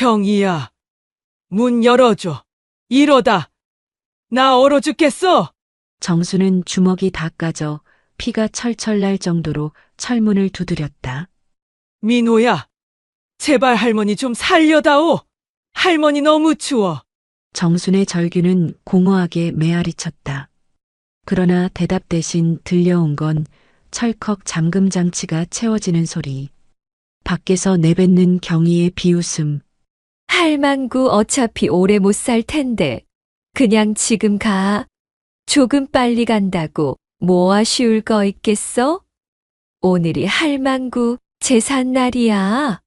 경이야, 문 열어줘. 이러다 나 얼어 죽겠어. 정수는 주먹이 다 까져 피가 철철 날 정도로 철문을 두드렸다. 민호야, 제발 할머니 좀 살려다오. 할머니 너무 추워. 정순의 절규는 공허하게 메아리쳤다. 그러나 대답 대신 들려온 건 철컥 잠금 장치가 채워지는 소리. 밖에서 내뱉는 경희의 비웃음. 할망구 어차피 오래 못 살 텐데 그냥 지금 가. 조금 빨리 간다고 뭐 아쉬울 거 있겠어? 오늘이 할망구 제삿날이야.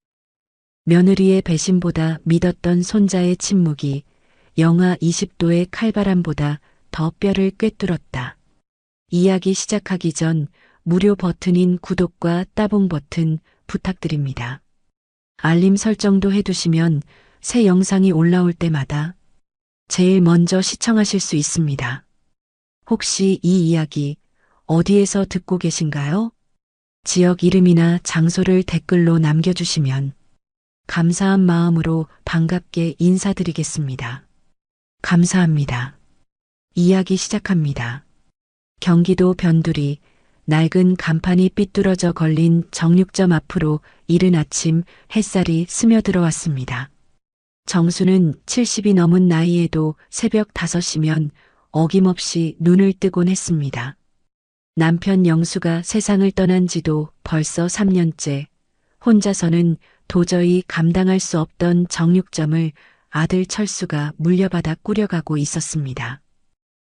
며느리의 배신보다 믿었던 손자의 침묵이 영하 20도의 칼바람보다 더 뼈를 꿰뚫었다. 이야기 시작하기 전 무료 버튼인 구독과 따봉 버튼 부탁드립니다. 알림 설정도 해두시면 새 영상이 올라올 때마다 제일 먼저 시청하실 수 있습니다. 혹시 이 이야기 어디에서 듣고 계신가요? 지역 이름이나 장소를 댓글로 남겨주시면 감사한 마음으로 반갑게 인사드리겠습니다. 감사합니다. 이야기 시작합니다. 경기도 변두리, 낡은 간판이 삐뚤어져 걸린 정육점 앞으로 이른 아침 햇살이 스며들어왔습니다. 정수는 70이 넘은 나이에도 새벽 5시면 어김없이 눈을 뜨곤 했습니다. 남편 영수가 세상을 떠난 지도 벌써 3년째, 혼자서는 도저히 감당할 수 없던 정육점을 아들 철수가 물려받아 꾸려가고 있었습니다.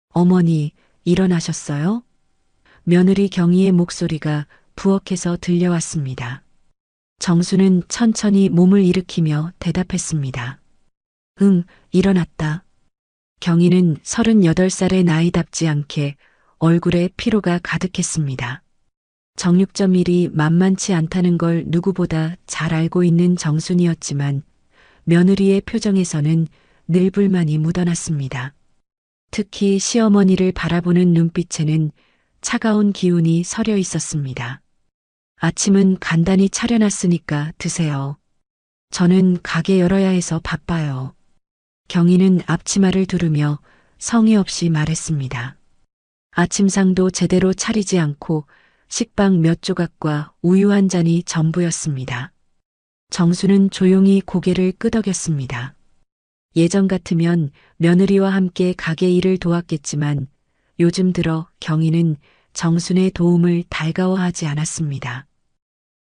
어머니, 일어나셨어요? 며느리 경희의 목소리가 부엌에서 들려왔습니다. 정수는 천천히 몸을 일으키며 대답했습니다. 응, 일어났다. 경희는 38살의 나이답지 않게 얼굴에 피로가 가득했습니다. 정육점 일이 만만치 않다는 걸 누구보다 잘 알고 있는 정순이었지만 며느리의 표정에서는 늘 불만이 묻어났습니다. 특히 시어머니를 바라보는 눈빛에는 차가운 기운이 서려 있었습니다. 아침은 간단히 차려놨으니까 드세요. 저는 가게 열어야 해서 바빠요. 경희는 앞치마를 두르며 성의 없이 말했습니다. 아침상도 제대로 차리지 않고 식빵 몇 조각과 우유 한 잔이 전부였습니다. 정수는 조용히 고개를 끄덕였습니다. 예전 같으면 며느리와 함께 가게 일을 도왔겠지만 요즘 들어 경희는 정순의 도움을 달가워하지 않았습니다.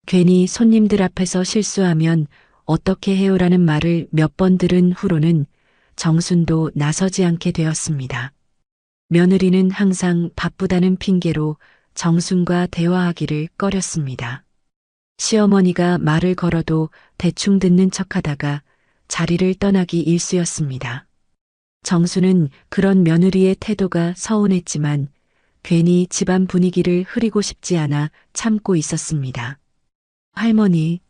괜히 손님들 앞에서 실수하면 어떻게 해요라는 말을 몇 번 들은 후로는 정순도 나서지 않게 되었습니다. 며느리는 항상 바쁘다는 핑계로 정순과 대화하기를 꺼렸습니다. 시어머니가 말을 걸어도 대충 듣는 척하다가 자리를 떠나기 일쑤였습니다. 정수는 그런 며느리의 태도가 서운했지만 괜히 집안 분위기를 흐리고 싶지 않아 참고 있었습니다. 할머니,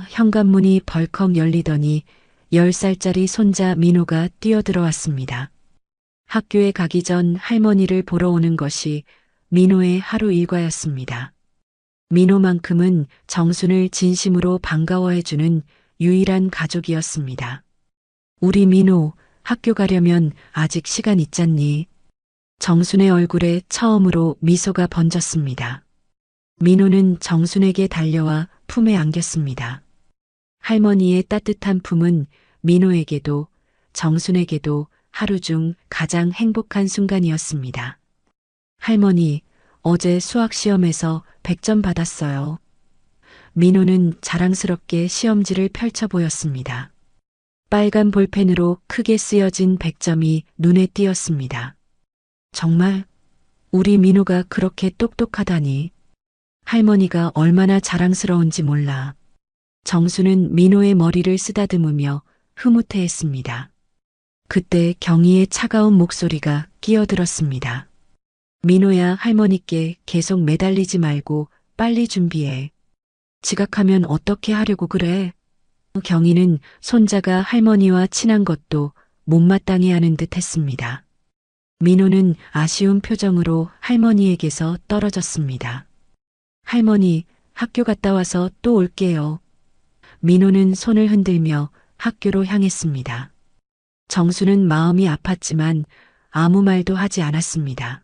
현관문이 벌컥 열리더니 10살짜리 손자 민호가 뛰어들어왔습니다. 학교에 가기 전 할머니를 보러 오는 것이 민호의 하루 일과였습니다. 민호만큼은 정순을 진심으로 반가워해주는 유일한 가족이었습니다. 우리 민호, 학교 가려면 아직 시간 있잖니. 정순의 얼굴에 처음으로 미소가 번졌습니다. 민호는 정순에게 달려와 품에 안겼습니다. 할머니의 따뜻한 품은 민호에게도 정순에게도 하루 중 가장 행복한 순간이었습니다. 할머니, 어제 수학 시험에서 100점 받았어요. 민호는 자랑스럽게 시험지를 펼쳐 보였습니다. 빨간 볼펜으로 크게 쓰여진 100점이 눈에 띄었습니다. 정말 우리 민호가 그렇게 똑똑하다니. 할머니가 얼마나 자랑스러운지 몰라. 정수는 민호의 머리를 쓰다듬으며 흐뭇해했습니다. 그때 경희의 차가운 목소리가 끼어들었습니다. 민호야, 할머니께 계속 매달리지 말고 빨리 준비해. 지각하면 어떻게 하려고 그래? 경희는 손자가 할머니와 친한 것도 못마땅해 하는 듯 했습니다. 민호는 아쉬운 표정으로 할머니에게서 떨어졌습니다. 할머니, 학교 갔다 와서 또 올게요. 민호는 손을 흔들며 학교로 향했습니다. 정수는 마음이 아팠지만 아무 말도 하지 않았습니다.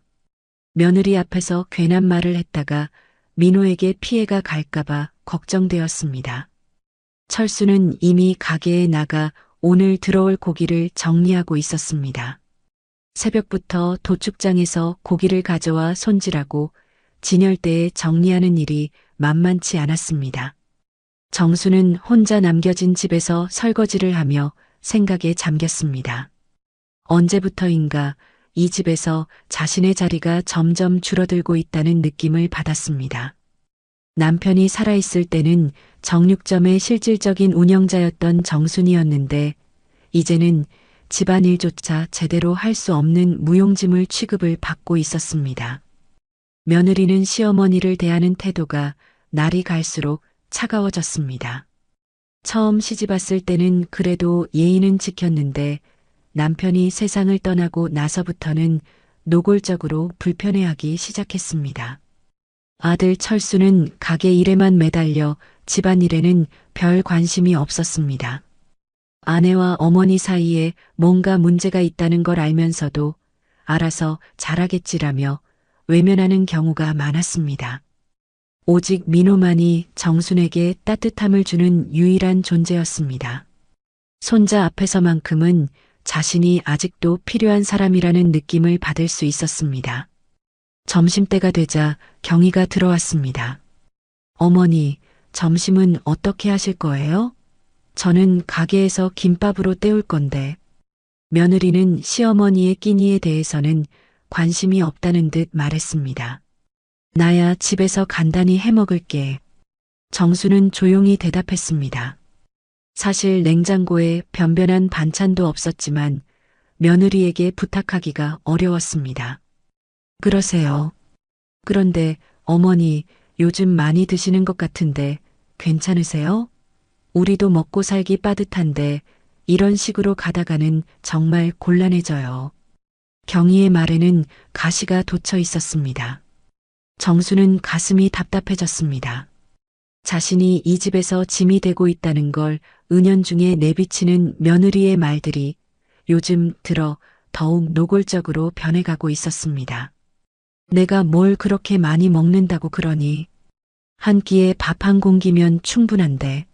며느리 앞에서 괜한 말을 했다가 민호에게 피해가 갈까봐 걱정되었습니다. 철수는 이미 가게에 나가 오늘 들어올 고기를 정리하고 있었습니다. 새벽부터 도축장에서 고기를 가져와 손질하고 진열대에 정리하는 일이 만만치 않았습니다. 정수는 혼자 남겨진 집에서 설거지를 하며 생각에 잠겼습니다. 언제부터인가 이 집에서 자신의 자리가 점점 줄어들고 있다는 느낌을 받았습니다. 남편이 살아있을 때는 정육점의 실질적인 운영자였던 정순이었는데 이제는 집안일조차 제대로 할 수 없는 무용지물 취급을 받고 있었습니다. 며느리는 시어머니를 대하는 태도가 날이 갈수록 차가워졌습니다. 처음 시집왔을 때는 그래도 예의는 지켰는데 남편이 세상을 떠나고 나서부터는 노골적으로 불편해하기 시작했습니다. 아들 철수는 가게 일에만 매달려 집안일에는 별 관심이 없었습니다. 아내와 어머니 사이에 뭔가 문제가 있다는 걸 알면서도 알아서 잘하겠지라며 외면하는 경우가 많았습니다. 오직 민호만이 정순에게 따뜻함을 주는 유일한 존재였습니다. 손자 앞에서만큼은 자신이 아직도 필요한 사람이라는 느낌을 받을 수 있었습니다. 점심때가 되자 경희가 들어왔습니다. 어머니, 점심은 어떻게 하실 거예요? 저는 가게에서 김밥으로 때울 건데. 며느리는 시어머니의 끼니에 대해서는 관심이 없다는 듯 말했습니다. 나야 집에서 간단히 해 먹을게. 정수는 조용히 대답했습니다. 사실 냉장고에 변변한 반찬도 없었지만 며느리에게 부탁하기가 어려웠습니다. 그러세요. 그런데 어머니, 요즘 많이 드시는 것 같은데 괜찮으세요? 우리도 먹고 살기 빠듯한데 이런 식으로 가다가는 정말 곤란해져요. 경희의 말에는 가시가 돋쳐 있었습니다. 정수는 가슴이 답답해졌습니다. 자신이 이 집에서 짐이 되고 있다는 걸 은연중에 내비치는 며느리의 말들이 요즘 들어 더욱 노골적으로 변해가고 있었습니다. 내가 뭘 그렇게 많이 먹는다고 그러니? 한 끼에 밥 한 공기면 충분한데.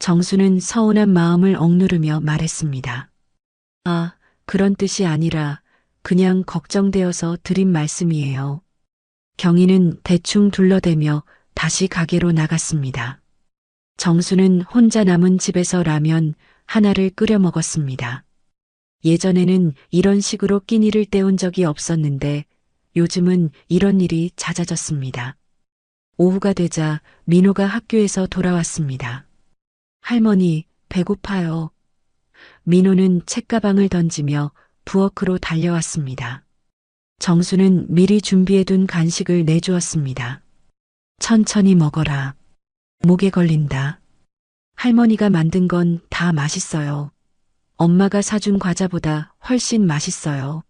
정수는 서운한 마음을 억누르며 말했습니다. 아, 그런 뜻이 아니라 그냥 걱정되어서 드린 말씀이에요. 경희는 대충 둘러대며 다시 가게로 나갔습니다. 정수는 혼자 남은 집에서 라면 하나를 끓여 먹었습니다. 예전에는 이런 식으로 끼니를 때운 적이 없었는데 요즘은 이런 일이 잦아졌습니다. 오후가 되자 민호가 학교에서 돌아왔습니다. 할머니, 배고파요. 민호는 책가방을 던지며 부엌으로 달려왔습니다. 정수는 미리 준비해둔 간식을 내주었습니다. 천천히 먹어라. 목에 걸린다. 할머니가 만든 건 다 맛있어요. 엄마가 사준 과자보다 훨씬 맛있어요.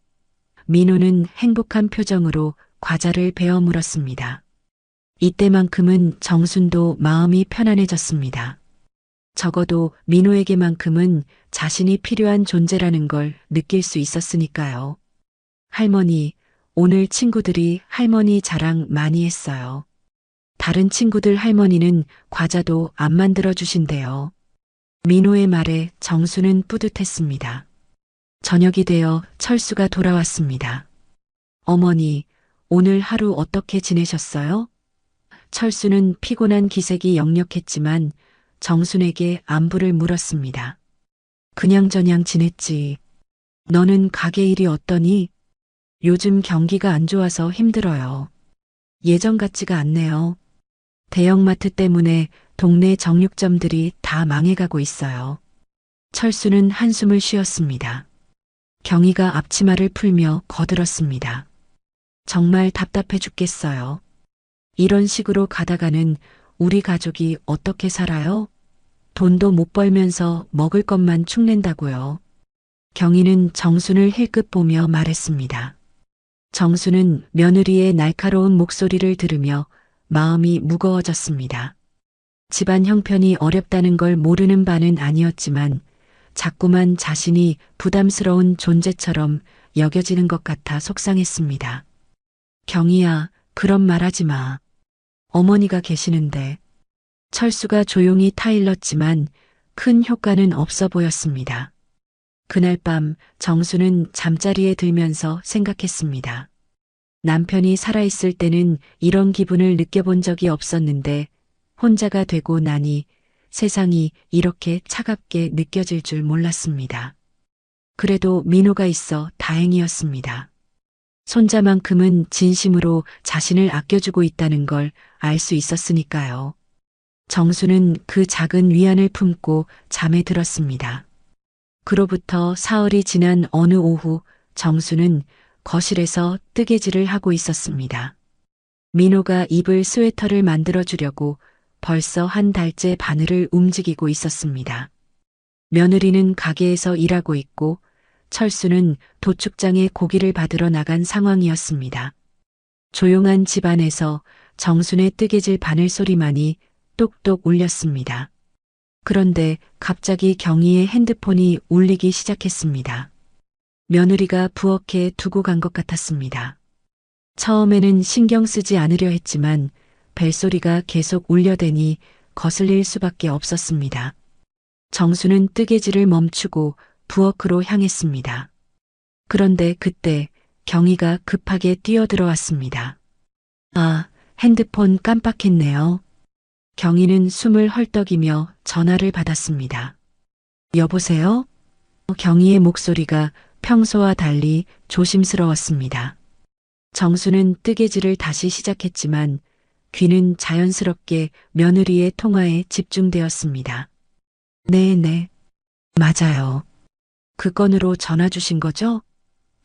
민호는 행복한 표정으로 과자를 베어 물었습니다. 이때만큼은 정순도 마음이 편안해졌습니다. 적어도 민호에게만큼은 자신이 필요한 존재라는 걸 느낄 수 있었으니까요. 할머니, 오늘 친구들이 할머니 자랑 많이 했어요. 다른 친구들 할머니는 과자도 안 만들어 주신대요. 민호의 말에 정수는 뿌듯했습니다. 저녁이 되어 철수가 돌아왔습니다. 어머니, 오늘 하루 어떻게 지내셨어요? 철수는 피곤한 기색이 역력했지만 정순에게 안부를 물었습니다. 그냥저냥 지냈지. 너는 가게 일이 어떠니? 요즘 경기가 안 좋아서 힘들어요. 예전 같지가 않네요. 대형마트 때문에 동네 정육점들이 다 망해가고 있어요. 철수는 한숨을 쉬었습니다. 경희가 앞치마를 풀며 거들었습니다. 정말 답답해 죽겠어요. 이런 식으로 가다가는 우리 가족이 어떻게 살아요? 돈도 못 벌면서 먹을 것만 축낸다고요. 경희는 정순을 힐끗 보며 말했습니다. 정순은 며느리의 날카로운 목소리를 들으며 마음이 무거워졌습니다. 집안 형편이 어렵다는 걸 모르는 바는 아니었지만 자꾸만 자신이 부담스러운 존재처럼 여겨지는 것 같아 속상했습니다. 경희야, 그런 말 하지 마. 어머니가 계시는데. 철수가 조용히 타일렀지만 큰 효과는 없어 보였습니다. 그날 밤 정수는 잠자리에 들면서 생각했습니다. 남편이 살아있을 때는 이런 기분을 느껴본 적이 없었는데 혼자가 되고 나니 세상이 이렇게 차갑게 느껴질 줄 몰랐습니다. 그래도 민호가 있어 다행이었습니다. 손자만큼은 진심으로 자신을 아껴주고 있다는 걸 알 수 있었으니까요. 정수는 그 작은 위안을 품고 잠에 들었습니다. 그로부터 사흘이 지난 어느 오후 정수는 거실에서 뜨개질을 하고 있었습니다. 민호가 입을 스웨터를 만들어주려고 벌써 한 달째 바늘을 움직이고 있었습니다. 며느리는 가게에서 일하고 있고 철수는 도축장에 고기를 받으러 나간 상황이었습니다. 조용한 집안에서 정순의 뜨개질 바늘 소리만이 똑똑 울렸습니다. 그런데 갑자기 경희의 핸드폰이 울리기 시작했습니다. 며느리가 부엌에 두고 간 것 같았습니다. 처음에는 신경 쓰지 않으려 했지만 벨소리가 계속 울려대니 거슬릴 수밖에 없었습니다. 정수는 뜨개질을 멈추고 부엌으로 향했습니다. 그런데 그때 경희가 급하게 뛰어들어왔습니다. 아, 핸드폰 깜빡했네요. 경희는 숨을 헐떡이며 전화를 받았습니다. 여보세요? 경희의 목소리가 평소와 달리 조심스러웠습니다. 정수는 뜨개질을 다시 시작했지만 귀는 자연스럽게 며느리의 통화에 집중되었습니다. 네, 맞아요. 그 건으로 전화 주신 거죠?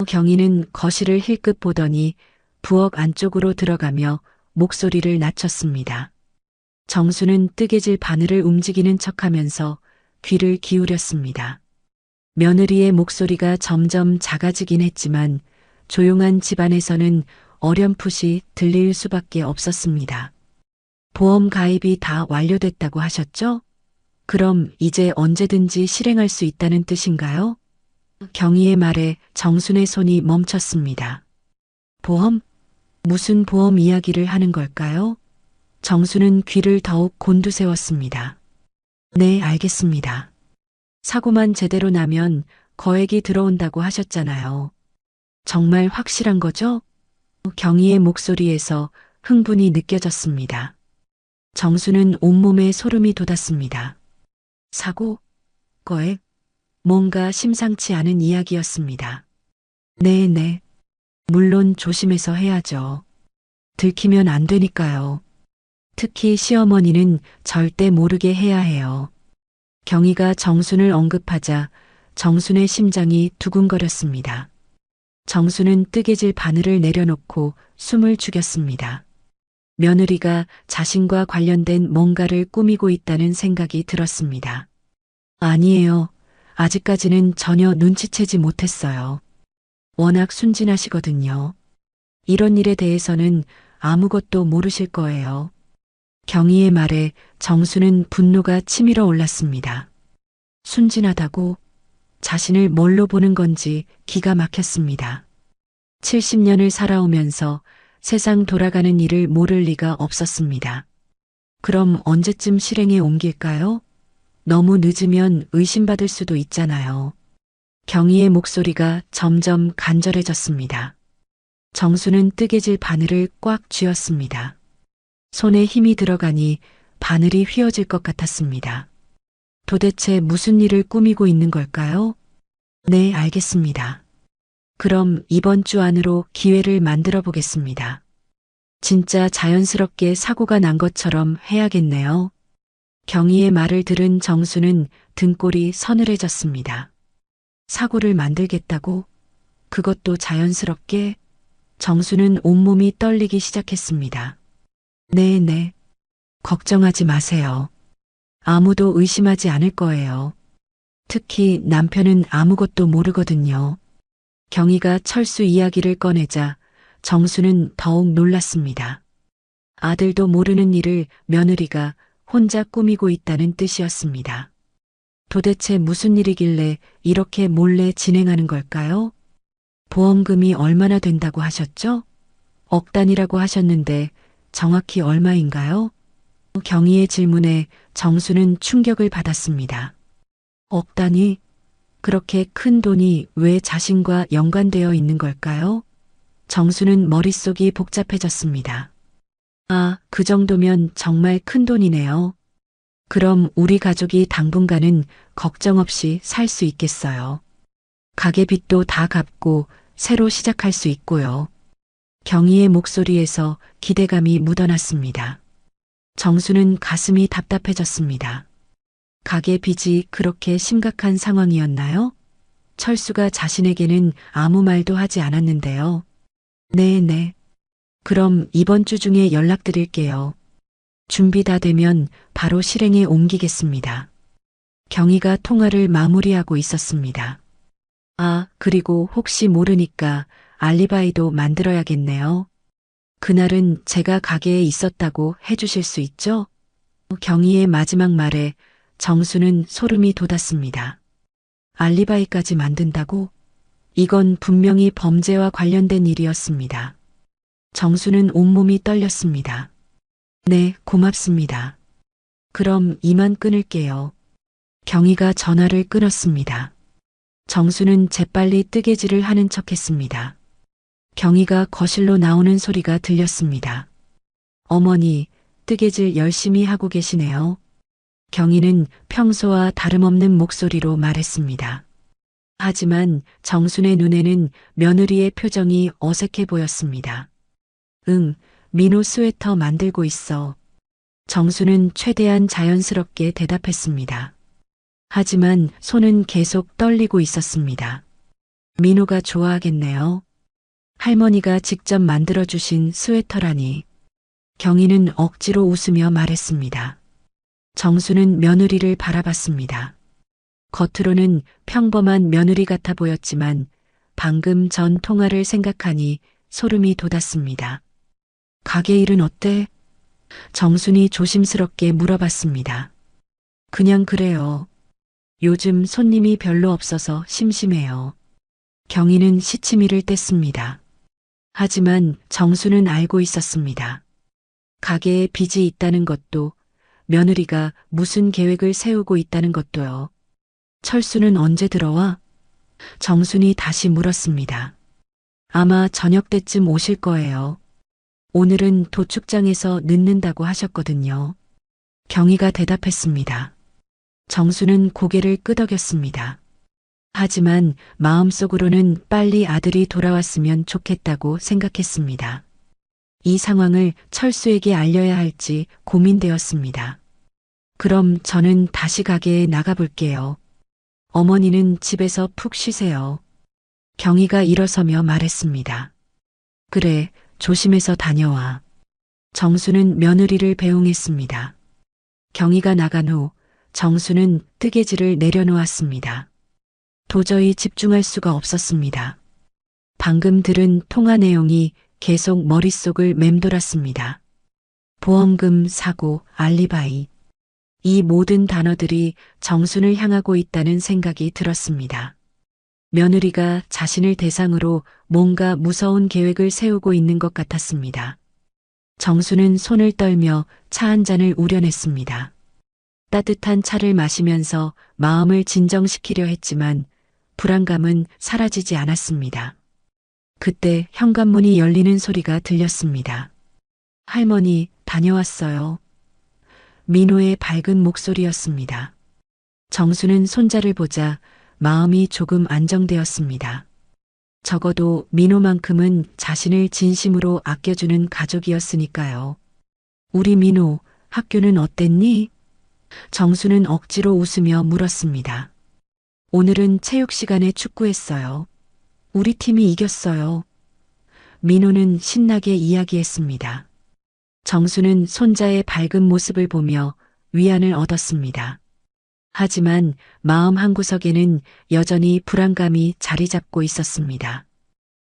경희는 거실을 힐끗 보더니 부엌 안쪽으로 들어가며 목소리를 낮췄습니다. 정수는 뜨개질 바늘을 움직이는 척하면서 귀를 기울였습니다. 며느리의 목소리가 점점 작아지긴 했지만 조용한 집안에서는 어렴풋이 들릴 수밖에 없었습니다. 보험 가입이 다 완료됐다고 하셨죠? 그럼 이제 언제든지 실행할 수 있다는 뜻인가요? 경희의 말에 정순의 손이 멈췄습니다. 보험? 무슨 보험 이야기를 하는 걸까요? 정수는 귀를 더욱 곤두세웠습니다. 네, 알겠습니다. 사고만 제대로 나면 거액이 들어온다고 하셨잖아요. 정말 확실한 거죠? 경희의 목소리에서 흥분이 느껴졌습니다. 정수는 온몸에 소름이 돋았습니다. 사고? 거액? 뭔가 심상치 않은 이야기였습니다. 네. 물론 조심해서 해야죠. 들키면 안 되니까요. 특히 시어머니는 절대 모르게 해야 해요. 경희가 정순을 언급하자 정순의 심장이 두근거렸습니다. 정순은 뜨개질 바늘을 내려놓고 숨을 죽였습니다. 며느리가 자신과 관련된 뭔가를 꾸미고 있다는 생각이 들었습니다. 아니에요. 아직까지는 전혀 눈치채지 못했어요. 워낙 순진하시거든요. 이런 일에 대해서는 아무것도 모르실 거예요. 경희의 말에 정수는 분노가 치밀어 올랐습니다. 순진하다고? 자신을 뭘로 보는 건지 기가 막혔습니다. 70년을 살아오면서 세상 돌아가는 일을 모를 리가 없었습니다. 그럼 언제쯤 실행에 옮길까요? 너무 늦으면 의심받을 수도 있잖아요. 경희의 목소리가 점점 간절해졌습니다. 정수는 뜨개질 바늘을 꽉 쥐었습니다. 손에 힘이 들어가니 바늘이 휘어질 것 같았습니다. 도대체 무슨 일을 꾸미고 있는 걸까요? 네, 알겠습니다. 그럼 이번 주 안으로 기회를 만들어 보겠습니다. 진짜 자연스럽게 사고가 난 것처럼 해야겠네요. 경희의 말을 들은 정수는 등골이 서늘해졌습니다. 사고를 만들겠다고? 그것도 자연스럽게? 정수는 온몸이 떨리기 시작했습니다. 네. 걱정하지 마세요. 아무도 의심하지 않을 거예요. 특히 남편은 아무것도 모르거든요. 경희가 철수 이야기를 꺼내자 정수는 더욱 놀랐습니다. 아들도 모르는 일을 며느리가 혼자 꾸미고 있다는 뜻이었습니다. 도대체 무슨 일이길래 이렇게 몰래 진행하는 걸까요? 보험금이 얼마나 된다고 하셨죠? 억 단위라고 하셨는데 정확히 얼마인가요? 경희의 질문에 정수는 충격을 받았습니다. 억 단위? 그렇게 큰 돈이 왜 자신과 연관되어 있는 걸까요? 정수는 머릿속이 복잡해졌습니다. 아, 그 정도면 정말 큰 돈이네요. 그럼 우리 가족이 당분간은 걱정 없이 살 수 있겠어요. 가게 빚도 다 갚고 새로 시작할 수 있고요. 경희의 목소리에서 기대감이 묻어났습니다. 정수는 가슴이 답답해졌습니다. 가게 빚이 그렇게 심각한 상황이었나요? 철수가 자신에게는 아무 말도 하지 않았는데요. 네네. 그럼 이번 주 중에 연락드릴게요. 준비 다 되면 바로 실행에 옮기겠습니다. 경희가 통화를 마무리하고 있었습니다. 아, 그리고 혹시 모르니까 알리바이도 만들어야겠네요. 그날은 제가 가게에 있었다고 해주실 수 있죠? 경희의 마지막 말에 정수는 소름이 돋았습니다. 알리바이까지 만든다고? 이건 분명히 범죄와 관련된 일이었습니다. 정수는 온몸이 떨렸습니다. 네, 고맙습니다. 그럼 이만 끊을게요. 경희가 전화를 끊었습니다. 정수는 재빨리 뜨개질을 하는 척했습니다. 경희가 거실로 나오는 소리가 들렸습니다. 어머니, 뜨개질 열심히 하고 계시네요. 경희는 평소와 다름없는 목소리로 말했습니다. 하지만 정순의 눈에는 며느리의 표정이 어색해 보였습니다. 응, 민호 스웨터 만들고 있어. 정수는 최대한 자연스럽게 대답했습니다. 하지만 손은 계속 떨리고 있었습니다. 민호가 좋아하겠네요. 할머니가 직접 만들어주신 스웨터라니. 경희는 억지로 웃으며 말했습니다. 정수는 며느리를 바라봤습니다. 겉으로는 평범한 며느리 같아 보였지만 방금 전 통화를 생각하니 소름이 돋았습니다. 가게 일은 어때? 정순이 조심스럽게 물어봤습니다. 그냥 그래요. 요즘 손님이 별로 없어서 심심해요. 경희는 시치미를 뗐습니다. 하지만 정수는 알고 있었습니다. 가게에 빚이 있다는 것도, 며느리가 무슨 계획을 세우고 있다는 것도요. 철수는 언제 들어와? 정순이 다시 물었습니다. 아마 저녁 때쯤 오실 거예요. 오늘은 도축장에서 늦는다고 하셨거든요. 경희가 대답했습니다. 정수는 고개를 끄덕였습니다. 하지만 마음속으로는 빨리 아들이 돌아왔으면 좋겠다고 생각했습니다. 이 상황을 철수에게 알려야 할지 고민되었습니다. 그럼 저는 다시 가게에 나가볼게요. 어머니는 집에서 푹 쉬세요. 경희가 일어서며 말했습니다. 그래, 조심해서 다녀와. 정수는 며느리를 배웅했습니다. 경희가 나간 후 정수는 뜨개질을 내려놓았습니다. 도저히 집중할 수가 없었습니다. 방금 들은 통화 내용이 계속 머릿속을 맴돌았습니다. 보험금, 사고, 알리바이. 이 모든 단어들이 정순을 향하고 있다는 생각이 들었습니다. 며느리가 자신을 대상으로 뭔가 무서운 계획을 세우고 있는 것 같았습니다. 정수는 손을 떨며 차 한 잔을 우려냈습니다. 따뜻한 차를 마시면서 마음을 진정시키려 했지만 불안감은 사라지지 않았습니다. 그때 현관문이 열리는 소리가 들렸습니다. 할머니, 다녀왔어요. 민호의 밝은 목소리였습니다. 정수는 손자를 보자 마음이 조금 안정되었습니다. 적어도 민호만큼은 자신을 진심으로 아껴주는 가족이었으니까요. 우리 민호, 학교는 어땠니? 정수는 억지로 웃으며 물었습니다. 오늘은 체육 시간에 축구했어요. 우리 팀이 이겼어요. 민호는 신나게 이야기했습니다. 정수는 손자의 밝은 모습을 보며 위안을 얻었습니다. 하지만 마음 한구석에는 여전히 불안감이 자리 잡고 있었습니다.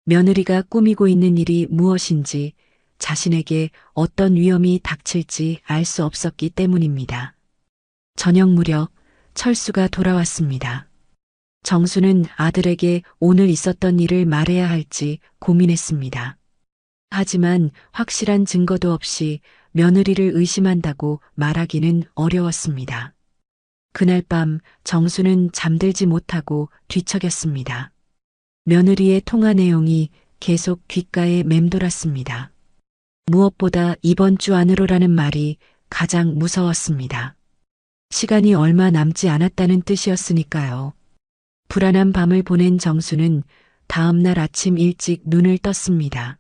며느리가 꾸미고 있는 일이 무엇인지, 자신에게 어떤 위험이 닥칠지 알 수 없었기 때문입니다. 저녁 무렵 철수가 돌아왔습니다. 정수는 아들에게 오늘 있었던 일을 말해야 할지 고민했습니다. 하지만 확실한 증거도 없이 며느리를 의심한다고 말하기는 어려웠습니다. 그날 밤 정수는 잠들지 못하고 뒤척였습니다. 며느리의 통화 내용이 계속 귓가에 맴돌았습니다. 무엇보다 이번 주 안으로라는 말이 가장 무서웠습니다. 시간이 얼마 남지 않았다는 뜻이었으니까요. 불안한 밤을 보낸 정수는 다음 날 아침 일찍 눈을 떴습니다.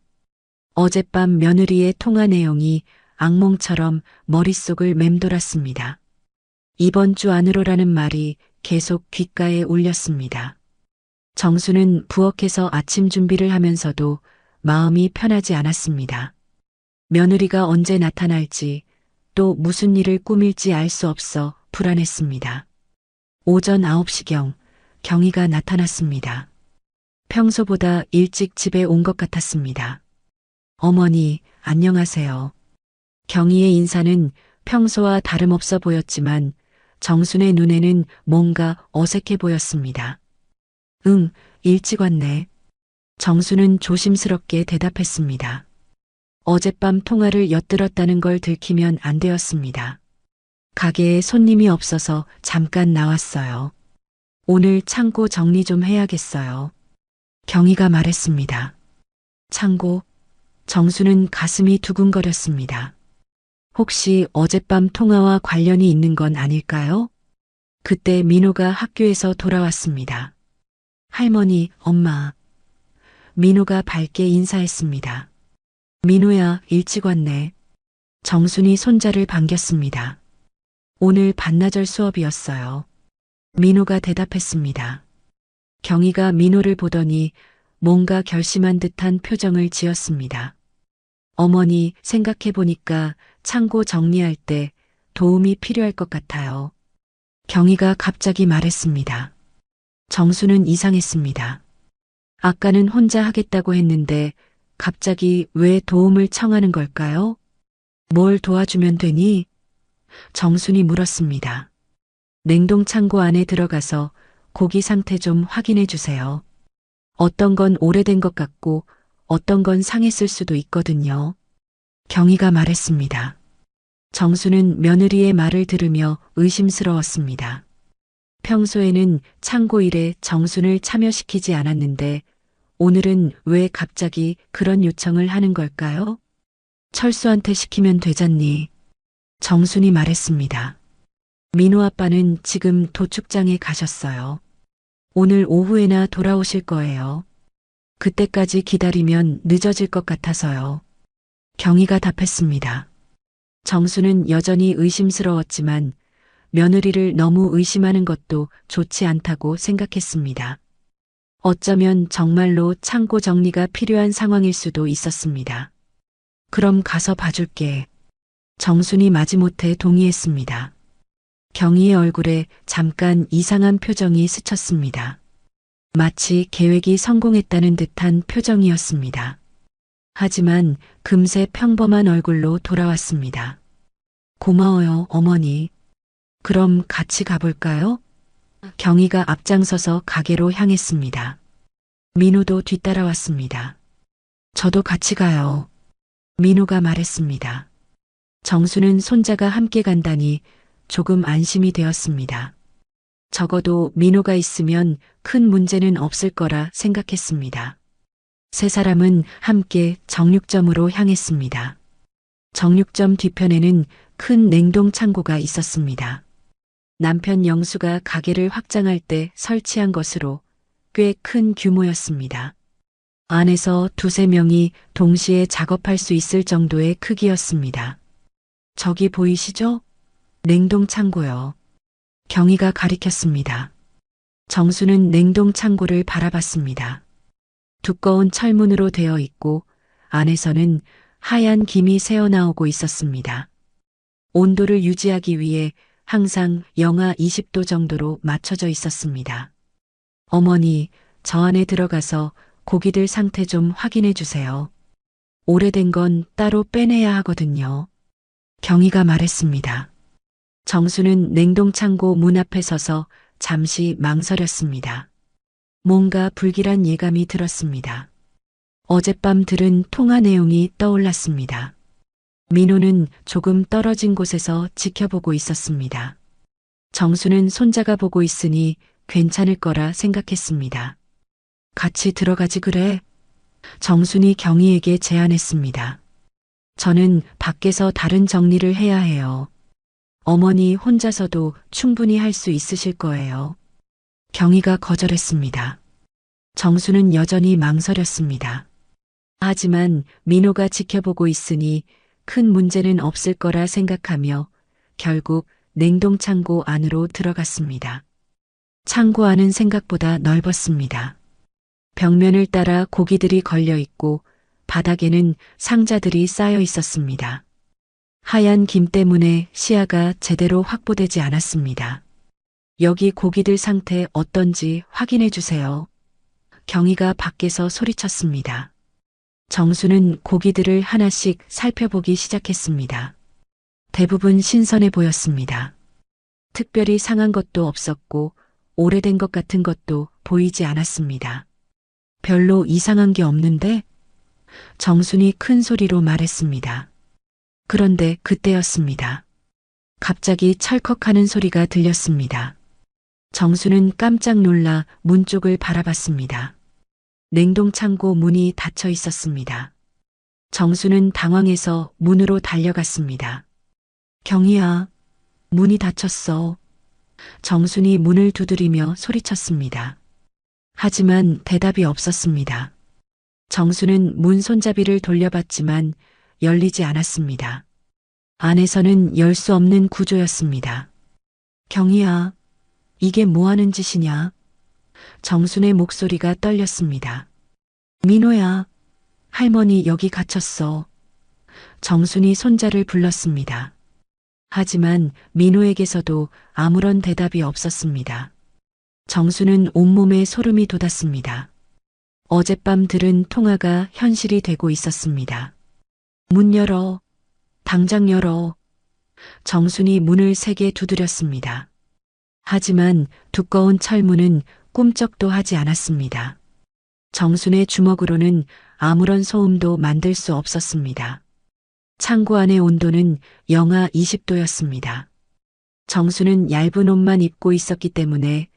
어젯밤 며느리의 통화 내용이 악몽처럼 머릿속을 맴돌았습니다. 이번 주 안으로라는 말이 계속 귓가에 울렸습니다. 정수는 부엌에서 아침 준비를 하면서도 마음이 편하지 않았습니다. 며느리가 언제 나타날지 또 무슨 일을 꾸밀지 알 수 없어 불안했습니다. 오전 9시경 경희가 나타났습니다. 평소보다 일찍 집에 온 것 같았습니다. 어머니, 안녕하세요. 경희의 인사는 평소와 다름없어 보였지만 정순의 눈에는 뭔가 어색해 보였습니다. 응, 일찍 왔네. 정수는 조심스럽게 대답했습니다. 어젯밤 통화를 엿들었다는 걸 들키면 안 되었습니다. 가게에 손님이 없어서 잠깐 나왔어요. 오늘 창고 정리 좀 해야겠어요. 경희가 말했습니다. 창고? 정수는 가슴이 두근거렸습니다. 혹시 어젯밤 통화와 관련이 있는 건 아닐까요? 그때 민호가 학교에서 돌아왔습니다. 할머니, 엄마. 민호가 밝게 인사했습니다. 민호야, 일찍 왔네. 정순이 손자를 반겼습니다. 오늘 반나절 수업이었어요. 민호가 대답했습니다. 경희가 민호를 보더니 뭔가 결심한 듯한 표정을 지었습니다. 어머니, 생각해보니까 창고 정리할 때 도움이 필요할 것 같아요. 경희가 갑자기 말했습니다. 정수는 이상했습니다. 아까는 혼자 하겠다고 했는데 갑자기 왜 도움을 청하는 걸까요? 뭘 도와주면 되니? 정순이 물었습니다. 냉동 창고 안에 들어가서 고기 상태 좀 확인해 주세요. 어떤 건 오래된 것 같고 어떤 건 상했을 수도 있거든요. 경희가 말했습니다. 정수는 며느리의 말을 들으며 의심스러웠습니다. 평소에는 창고 일에 정순을 참여시키지 않았는데 오늘은 왜 갑자기 그런 요청을 하는 걸까요? 철수한테 시키면 되잖니. 정순이 말했습니다. 민호 아빠는 지금 도축장에 가셨어요. 오늘 오후에나 돌아오실 거예요. 그때까지 기다리면 늦어질 것 같아서요. 경희가 답했습니다. 정수는 여전히 의심스러웠지만 며느리를 너무 의심하는 것도 좋지 않다고 생각했습니다. 어쩌면 정말로 창고 정리가 필요한 상황일 수도 있었습니다. 그럼 가서 봐줄게. 정순이 마지못해 동의했습니다. 경희의 얼굴에 잠깐 이상한 표정이 스쳤습니다. 마치 계획이 성공했다는 듯한 표정이었습니다. 하지만 금세 평범한 얼굴로 돌아왔습니다. 고마워요, 어머니. 그럼 같이 가볼까요? 경희가 앞장서서 가게로 향했습니다. 민호도 뒤따라왔습니다. 저도 같이 가요. 민호가 말했습니다. 정수는 손자가 함께 간다니 조금 안심이 되었습니다. 적어도 민호가 있으면 큰 문제는 없을 거라 생각했습니다. 세 사람은 함께 정육점으로 향했습니다. 정육점 뒤편에는 큰 냉동 창고가 있었습니다. 남편 영수가 가게를 확장할 때 설치한 것으로 꽤 큰 규모였습니다. 안에서 두세 명이 동시에 작업할 수 있을 정도의 크기였습니다. 저기 보이시죠? 냉동 창고요. 경희가 가리켰습니다. 정수는 냉동 창고를 바라봤습니다. 두꺼운 철문으로 되어 있고 안에서는 하얀 김이 새어나오고 있었습니다. 온도를 유지하기 위해 항상 영하 20도 정도로 맞춰져 있었습니다. 어머니, 저 안에 들어가서 고기들 상태 좀 확인해 주세요. 오래된 건 따로 빼내야 하거든요. 경희가 말했습니다. 정수는 냉동창고 문 앞에 서서 잠시 망설였습니다. 뭔가 불길한 예감이 들었습니다. 어젯밤 들은 통화 내용이 떠올랐습니다. 민호는 조금 떨어진 곳에서 지켜보고 있었습니다. 정수는 손자가 보고 있으니 괜찮을 거라 생각했습니다. 같이 들어가지 그래? 정순이 경희에게 제안했습니다. 저는 밖에서 다른 정리를 해야 해요. 어머니 혼자서도 충분히 할 수 있으실 거예요. 경희가 거절했습니다. 정수는 여전히 망설였습니다. 하지만 민호가 지켜보고 있으니 큰 문제는 없을 거라 생각하며 결국 냉동창고 안으로 들어갔습니다. 창고 안은 생각보다 넓었습니다. 벽면을 따라 고기들이 걸려 있고 바닥에는 상자들이 쌓여 있었습니다. 하얀 김 때문에 시야가 제대로 확보되지 않았습니다. 여기 고기들 상태 어떤지 확인해 주세요. 경희가 밖에서 소리쳤습니다. 정수는 고기들을 하나씩 살펴보기 시작했습니다. 대부분 신선해 보였습니다. 특별히 상한 것도 없었고 오래된 것 같은 것도 보이지 않았습니다. 별로 이상한 게 없는데? 정순이 큰 소리로 말했습니다. 그런데 그때였습니다. 갑자기 철컥하는 소리가 들렸습니다. 정수는 깜짝 놀라 문 쪽을 바라봤습니다. 냉동창고 문이 닫혀 있었습니다. 정수는 당황해서 문으로 달려갔습니다. 경희야, 문이 닫혔어. 정순이 문을 두드리며 소리쳤습니다. 하지만 대답이 없었습니다. 정수는 문 손잡이를 돌려봤지만 열리지 않았습니다. 안에서는 열 수 없는 구조였습니다. 경희야, 이게 뭐 하는 짓이냐? 정순의 목소리가 떨렸습니다. 민호야, 할머니 여기 갇혔어. 정순이 손자를 불렀습니다. 하지만 민호에게서도 아무런 대답이 없었습니다. 정수는 온몸에 소름이 돋았습니다. 어젯밤 들은 통화가 현실이 되고 있었습니다. 문 열어. 당장 열어. 정순이 문을 세게 두드렸습니다. 하지만 두꺼운 철문은 꿈쩍도 하지 않았습니다. 정순의 주먹으로는 아무런 소음도 만들 수 없었습니다. 창고 안의 온도는 영하 20도였습니다. 정수는 얇은 옷만 입고 있었기 때문에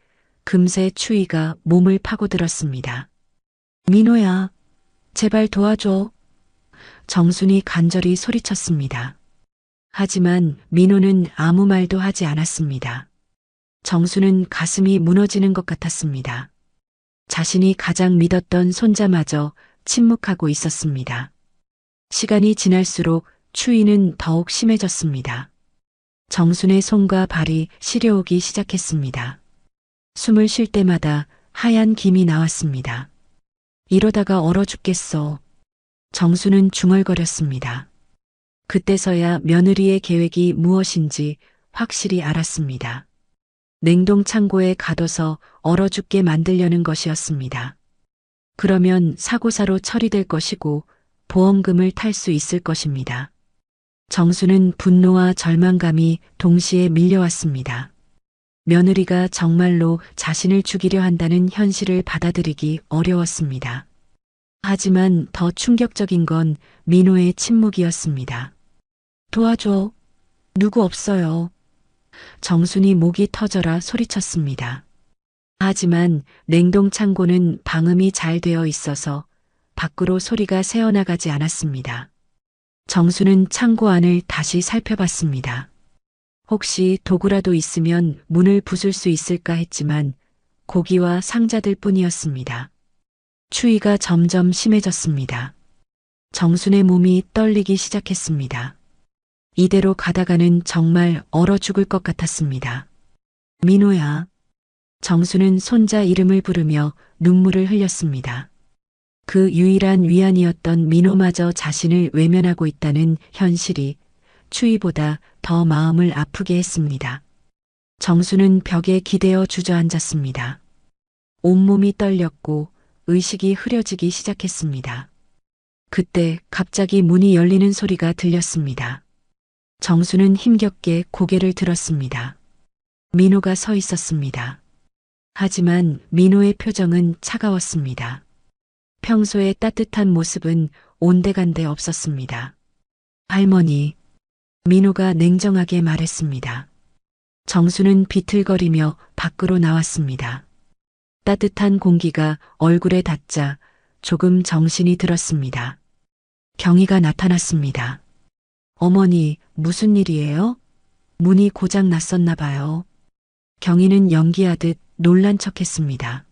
금세 추위가 몸을 파고들었습니다. 민호야, 제발 도와줘. 정순이 간절히 소리쳤습니다. 하지만 민호는 아무 말도 하지 않았습니다. 정수는 가슴이 무너지는 것 같았습니다. 자신이 가장 믿었던 손자마저 침묵하고 있었습니다. 시간이 지날수록 추위는 더욱 심해졌습니다. 정순의 손과 발이 시려오기 시작했습니다. 숨을 쉴 때마다 하얀 김이 나왔습니다. 이러다가 얼어 죽겠어. 정수는 중얼거렸습니다. 그때서야 며느리의 계획이 무엇인지 확실히 알았습니다. 냉동 창고에 가둬서 얼어 죽게 만들려는 것이었습니다. 그러면 사고사로 처리될 것이고 보험금을 탈 수 있을 것입니다. 정수는 분노와 절망감이 동시에 밀려왔습니다. 며느리가 정말로 자신을 죽이려 한다는 현실을 받아들이기 어려웠습니다. 하지만 더 충격적인 건 민호의 침묵이었습니다. 도와줘. 누구 없어요. 정순이 목이 터져라 소리쳤습니다. 하지만 냉동 창고는 방음이 잘 되어 있어서 밖으로 소리가 새어나가지 않았습니다. 정수는 창고 안을 다시 살펴봤습니다. 혹시 도구라도 있으면 문을 부술 수 있을까 했지만 고기와 상자들 뿐이었습니다. 추위가 점점 심해졌습니다. 정순의 몸이 떨리기 시작했습니다. 이대로 가다가는 정말 얼어 죽을 것 같았습니다. 민호야. 정수는 손자 이름을 부르며 눈물을 흘렸습니다. 그 유일한 위안이었던 민호마저 자신을 외면하고 있다는 현실이 추위보다 더 마음을 아프게 했습니다. 정수는 벽에 기대어 주저앉았습니다. 온몸이 떨렸고 의식이 흐려지기 시작했습니다. 그때 갑자기 문이 열리는 소리가 들렸습니다. 정수는 힘겹게 고개를 들었습니다. 민호가 서 있었습니다. 하지만 민호의 표정은 차가웠습니다. 평소의 따뜻한 모습은 온데간데 없었습니다. 할머니, 민호가 냉정하게 말했습니다. 정수는 비틀거리며 밖으로 나왔습니다. 따뜻한 공기가 얼굴에 닿자 조금 정신이 들었습니다. 경희가 나타났습니다. 어머니, 무슨 일이에요? 문이 고장 났었나 봐요. 경희는 연기하듯 놀란 척했습니다.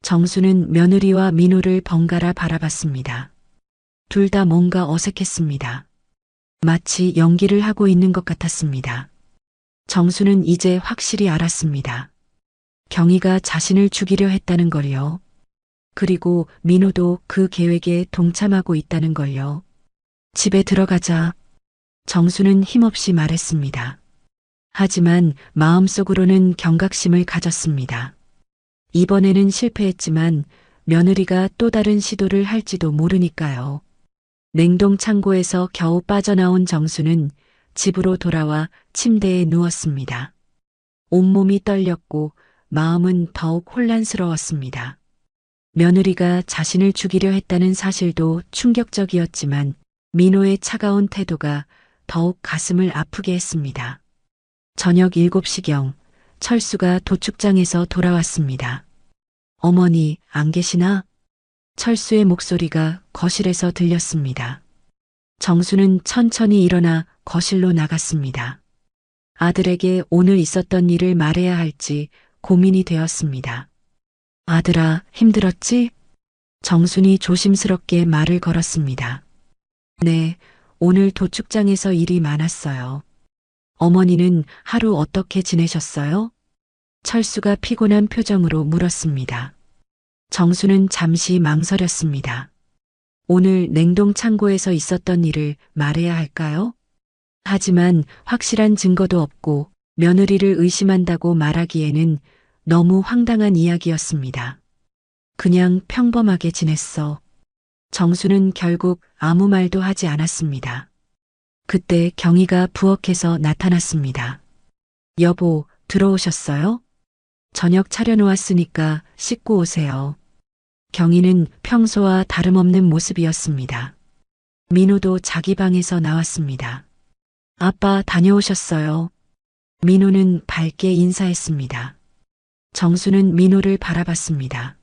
정수는 며느리와 민호를 번갈아 바라봤습니다. 둘 다 뭔가 어색했습니다. 마치 연기를 하고 있는 것 같았습니다. 정수는 이제 확실히 알았습니다. 경희가 자신을 죽이려 했다는 걸요. 그리고 민호도 그 계획에 동참하고 있다는 걸요. 집에 들어가자. 정수는 힘없이 말했습니다. 하지만 마음속으로는 경각심을 가졌습니다. 이번에는 실패했지만 며느리가 또 다른 시도를 할지도 모르니까요. 냉동 창고에서 겨우 빠져나온 정수는 집으로 돌아와 침대에 누웠습니다. 온몸이 떨렸고 마음은 더욱 혼란스러웠습니다. 며느리가 자신을 죽이려 했다는 사실도 충격적이었지만 민호의 차가운 태도가 더욱 가슴을 아프게 했습니다. 저녁 7시경 철수가 도축장에서 돌아왔습니다. 어머니, 안 계시나? 철수의 목소리가 거실에서 들렸습니다. 정수는 천천히 일어나 거실로 나갔습니다. 아들에게 오늘 있었던 일을 말해야 할지 고민이 되었습니다. 아들아, 힘들었지? 정순이 조심스럽게 말을 걸었습니다. 네, 오늘 도축장에서 일이 많았어요. 어머니는 하루 어떻게 지내셨어요? 철수가 피곤한 표정으로 물었습니다. 정수는 잠시 망설였습니다. 오늘 냉동 창고에서 있었던 일을 말해야 할까요? 하지만 확실한 증거도 없고 며느리를 의심한다고 말하기에는 너무 황당한 이야기였습니다. 그냥 평범하게 지냈어. 정수는 결국 아무 말도 하지 않았습니다. 그때 경희가 부엌에서 나타났습니다. 여보, 들어오셨어요? 저녁 차려놓았으니까 씻고 오세요. 경희는 평소와 다름없는 모습이었습니다. 민호도 자기 방에서 나왔습니다. 아빠 다녀오셨어요. 민호는 밝게 인사했습니다. 정수는 민호를 바라봤습니다.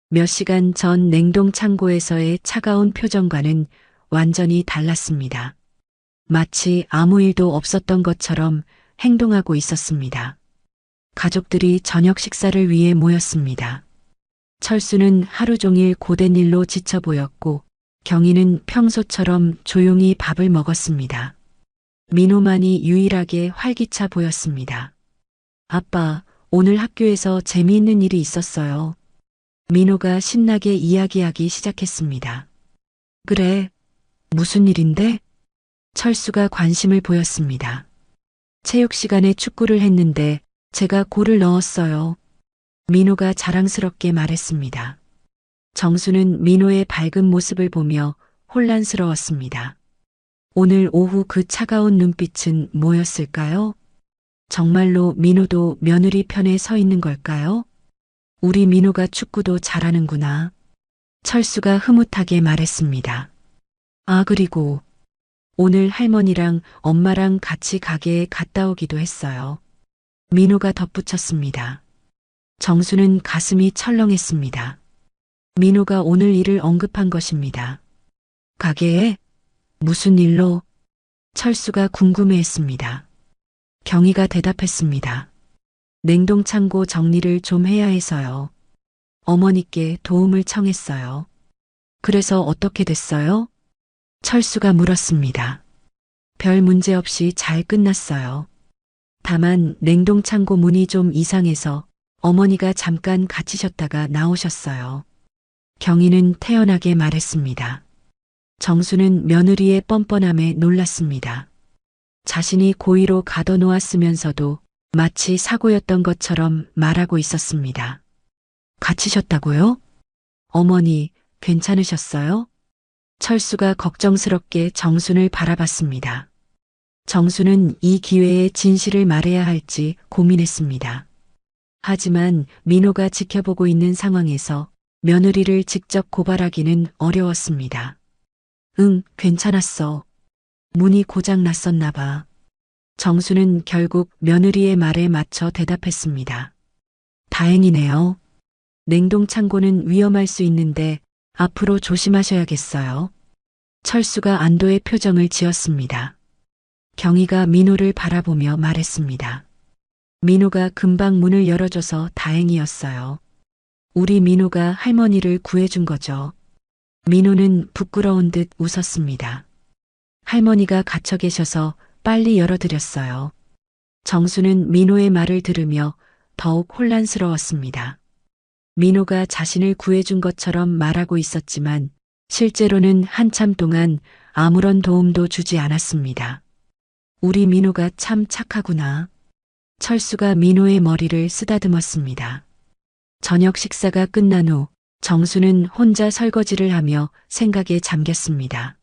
몇 시간 전 냉동 창고에서의 차가운 표정과는 완전히 달랐습니다. 마치 아무 일도 없었던 것처럼 행동하고 있었습니다. 가족들이 저녁 식사를 위해 모였습니다. 철수는 하루 종일 고된 일로 지쳐 보였고 경희는 평소처럼 조용히 밥을 먹었습니다. 민호만이 유일하게 활기차 보였습니다. 아빠, 오늘 학교에서 재미있는 일이 있었어요. 민호가 신나게 이야기하기 시작했습니다. 그래, 무슨 일인데? 철수가 관심을 보였습니다. 체육 시간에 축구를 했는데 제가 골을 넣었어요. 민호가 자랑스럽게 말했습니다. 정수는 민호의 밝은 모습을 보며 혼란스러웠습니다. 오늘 오후 그 차가운 눈빛은 뭐였을까요? 정말로 민호도 며느리 편에 서 있는 걸까요? 우리 민호가 축구도 잘하는구나. 철수가 흐뭇하게 말했습니다. 아, 그리고 오늘 할머니랑 엄마랑 같이 가게에 갔다 오기도 했어요. 민호가 덧붙였습니다. 정수는 가슴이 철렁했습니다. 민호가 오늘 일을 언급한 것입니다. 가게에? 무슨 일로? 철수가 궁금해했습니다. 경희가 대답했습니다. 냉동창고 정리를 좀 해야 해서요. 어머니께 도움을 청했어요. 그래서 어떻게 됐어요? 철수가 물었습니다. 별 문제 없이 잘 끝났어요. 다만 냉동창고 문이 좀 이상해서 어머니가 잠깐 갇히셨다가 나오셨어요. 경희는 태연하게 말했습니다. 정수는 며느리의 뻔뻔함에 놀랐습니다. 자신이 고의로 가둬놓았으면서도 마치 사고였던 것처럼 말하고 있었습니다. 갇히셨다고요? 어머니, 괜찮으셨어요? 철수가 걱정스럽게 정순을 바라봤습니다. 정수는 이 기회에 진실을 말해야 할지 고민했습니다. 하지만 민호가 지켜보고 있는 상황에서 며느리를 직접 고발하기는 어려웠습니다. 응, 괜찮았어. 문이 고장 났었나 봐. 정수는 결국 며느리의 말에 맞춰 대답했습니다. 다행이네요. 냉동창고는 위험할 수 있는데 앞으로 조심하셔야겠어요. 철수가 안도의 표정을 지었습니다. 경희가 민호를 바라보며 말했습니다. 민호가 금방 문을 열어줘서 다행이었어요. 우리 민호가 할머니를 구해준 거죠. 민호는 부끄러운 듯 웃었습니다. 할머니가 갇혀 계셔서 빨리 열어드렸어요. 정수는 민호의 말을 들으며 더욱 혼란스러웠습니다. 민호가 자신을 구해준 것처럼 말하고 있었지만 실제로는 한참 동안 아무런 도움도 주지 않았습니다. 우리 민호가 참 착하구나. 철수가 민호의 머리를 쓰다듬었습니다. 저녁 식사가 끝난 후 정수는 혼자 설거지를 하며 생각에 잠겼습니다.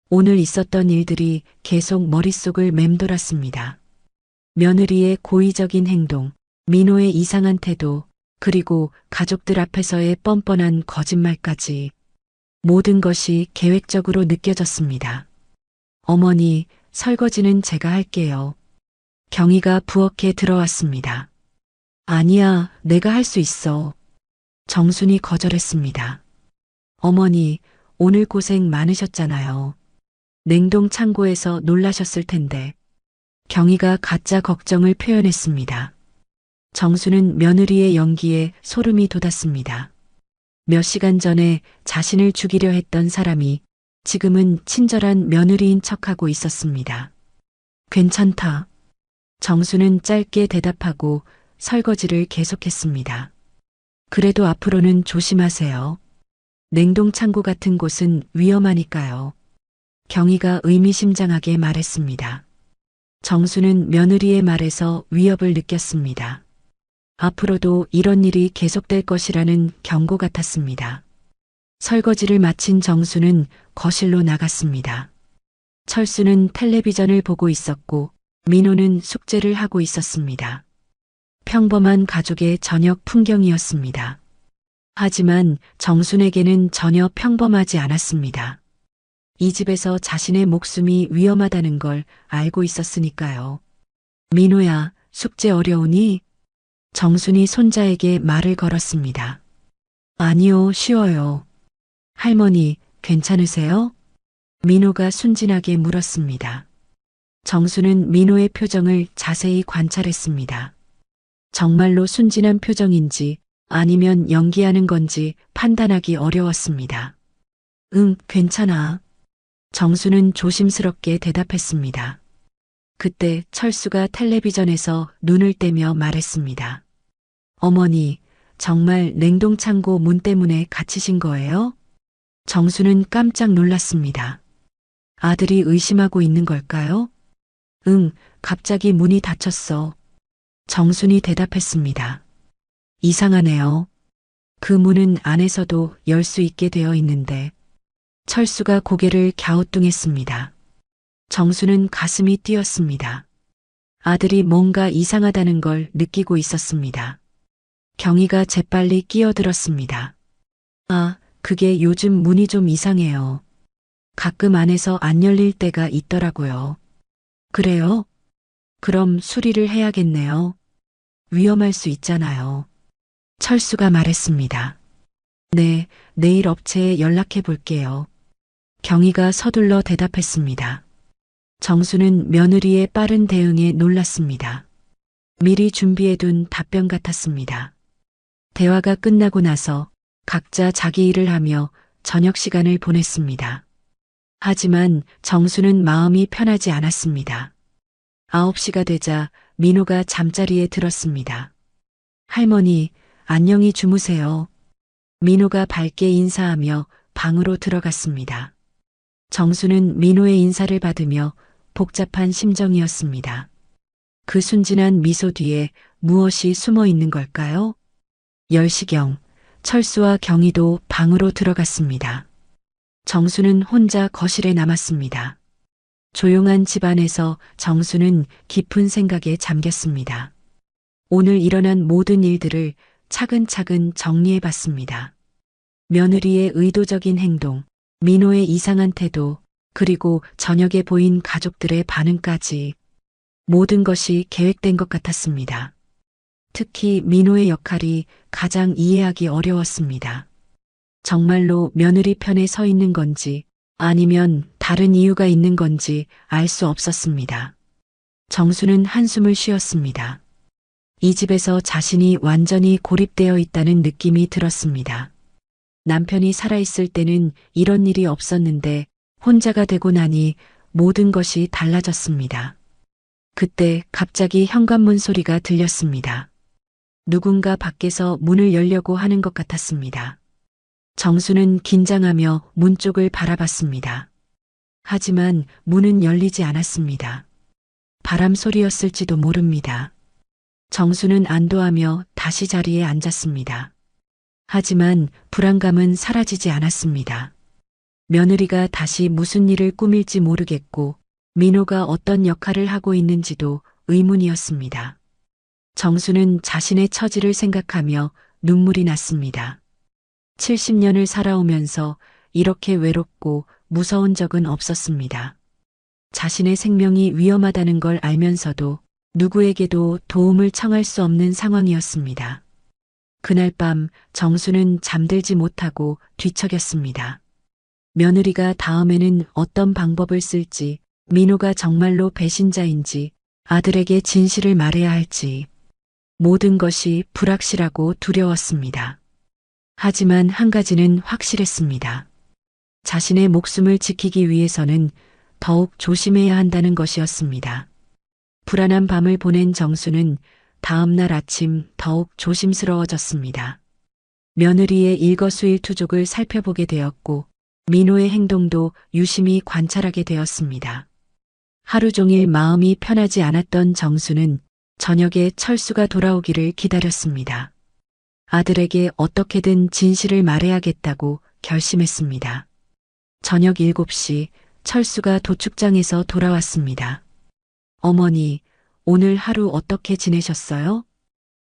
오늘 있었던 일들이 계속 머릿속을 맴돌았습니다. 며느리의 고의적인 행동, 민호의 이상한 태도, 그리고 가족들 앞에서의 뻔뻔한 거짓말까지 모든 것이 계획적으로 느껴졌습니다. 어머니, 설거지는 제가 할게요. 경희가 부엌에 들어왔습니다. 아니야, 내가 할 수 있어. 정순이 거절했습니다. 어머니, 오늘 고생 많으셨잖아요. 냉동 창고에서 놀라셨을 텐데. 경희가 가짜 걱정을 표현했습니다. 정수는 며느리의 연기에 소름이 돋았습니다. 몇 시간 전에 자신을 죽이려 했던 사람이 지금은 친절한 며느리인 척하고 있었습니다. 괜찮다. 정수는 짧게 대답하고 설거지를 계속했습니다. 그래도 앞으로는 조심하세요. 냉동창고 같은 곳은 위험하니까요. 경희가 의미심장하게 말했습니다. 정수는 며느리의 말에서 위협을 느꼈습니다. 앞으로도 이런 일이 계속될 것이라는 경고 같았습니다. 설거지를 마친 정수는 거실로 나갔습니다. 철수는 텔레비전을 보고 있었고 민호는 숙제를 하고 있었습니다. 평범한 가족의 저녁 풍경이었습니다. 하지만 정순에게는 전혀 평범하지 않았습니다. 이 집에서 자신의 목숨이 위험하다는 걸 알고 있었으니까요. 민호야, 숙제 어려우니? 정순이 손자에게 말을 걸었습니다. 아니요, 쉬워요. 할머니, 괜찮으세요? 민호가 순진하게 물었습니다. 정수는 민호의 표정을 자세히 관찰했습니다. 정말로 순진한 표정인지 아니면 연기하는 건지 판단하기 어려웠습니다. 응, 괜찮아. 정수는 조심스럽게 대답했습니다. 그때 철수가 텔레비전에서 눈을 떼며 말했습니다. 어머니, 정말 냉동창고 문 때문에 갇히신 거예요? 정수는 깜짝 놀랐습니다. 아들이 의심하고 있는 걸까요? 응, 갑자기 문이 닫혔어. 정순이 대답했습니다. 이상하네요. 그 문은 안에서도 열 수 있게 되어 있는데. 철수가 고개를 갸우뚱했습니다. 정수는 가슴이 뛰었습니다. 아들이 뭔가 이상하다는 걸 느끼고 있었습니다. 경희가 재빨리 끼어들었습니다. 아, 그게 요즘 문이 좀 이상해요. 가끔 안에서 안 열릴 때가 있더라고요. 그래요? 그럼 수리를 해야겠네요. 위험할 수 있잖아요. 철수가 말했습니다. 네, 내일 업체에 연락해 볼게요. 경희가 서둘러 대답했습니다. 정수는 며느리의 빠른 대응에 놀랐습니다. 미리 준비해둔 답변 같았습니다. 대화가 끝나고 나서 각자 자기 일을 하며 저녁 시간을 보냈습니다. 하지만 정수는 마음이 편하지 않았습니다. 9시가 되자 민호가 잠자리에 들었습니다. 할머니, 안녕히 주무세요. 민호가 밝게 인사하며 방으로 들어갔습니다. 정수는 민호의 인사를 받으며 복잡한 심정이었습니다. 그 순진한 미소 뒤에 무엇이 숨어 있는 걸까요? 10시경, 철수와 경희도 방으로 들어갔습니다. 정수는 혼자 거실에 남았습니다. 조용한 집안에서 정수는 깊은 생각에 잠겼습니다. 오늘 일어난 모든 일들을 차근차근 정리해 봤습니다. 며느리의 의도적인 행동, 민호의 이상한 태도, 그리고 저녁에 보인 가족들의 반응까지 모든 것이 계획된 것 같았습니다. 특히 민호의 역할이 가장 이해하기 어려웠습니다. 정말로 며느리 편에 서 있는 건지 아니면 다른 이유가 있는 건지 알 수 없었습니다. 정수는 한숨을 쉬었습니다. 이 집에서 자신이 완전히 고립되어 있다는 느낌이 들었습니다. 남편이 살아있을 때는 이런 일이 없었는데 혼자가 되고 나니 모든 것이 달라졌습니다. 그때 갑자기 현관문 소리가 들렸습니다. 누군가 밖에서 문을 열려고 하는 것 같았습니다. 정수는 긴장하며 문 쪽을 바라봤습니다. 하지만 문은 열리지 않았습니다. 바람 소리였을지도 모릅니다. 정수는 안도하며 다시 자리에 앉았습니다. 하지만 불안감은 사라지지 않았습니다. 며느리가 다시 무슨 일을 꾸밀지 모르겠고 민호가 어떤 역할을 하고 있는지도 의문이었습니다. 정수는 자신의 처지를 생각하며 눈물이 났습니다. 70년을 살아오면서 이렇게 외롭고 무서운 적은 없었습니다. 자신의 생명이 위험하다는 걸 알면서도 누구에게도 도움을 청할 수 없는 상황이었습니다. 그날 밤 정수는 잠들지 못하고 뒤척였습니다. 며느리가 다음에는 어떤 방법을 쓸지, 민호가 정말로 배신자인지, 아들에게 진실을 말해야 할지, 모든 것이 불확실하고 두려웠습니다. 하지만 한 가지는 확실했습니다. 자신의 목숨을 지키기 위해서는 더욱 조심해야 한다는 것이었습니다. 불안한 밤을 보낸 정수는 다음 날 아침 더욱 조심스러워졌습니다. 며느리의 일거수일투족을 살펴보게 되었고 민호의 행동도 유심히 관찰하게 되었습니다. 하루 종일 마음이 편하지 않았던 정수는 저녁에 철수가 돌아오기를 기다렸습니다. 아들에게 어떻게든 진실을 말해야겠다고 결심했습니다. 저녁 7시 철수가 도축장에서 돌아왔습니다. 어머니, 오늘 하루 어떻게 지내셨어요?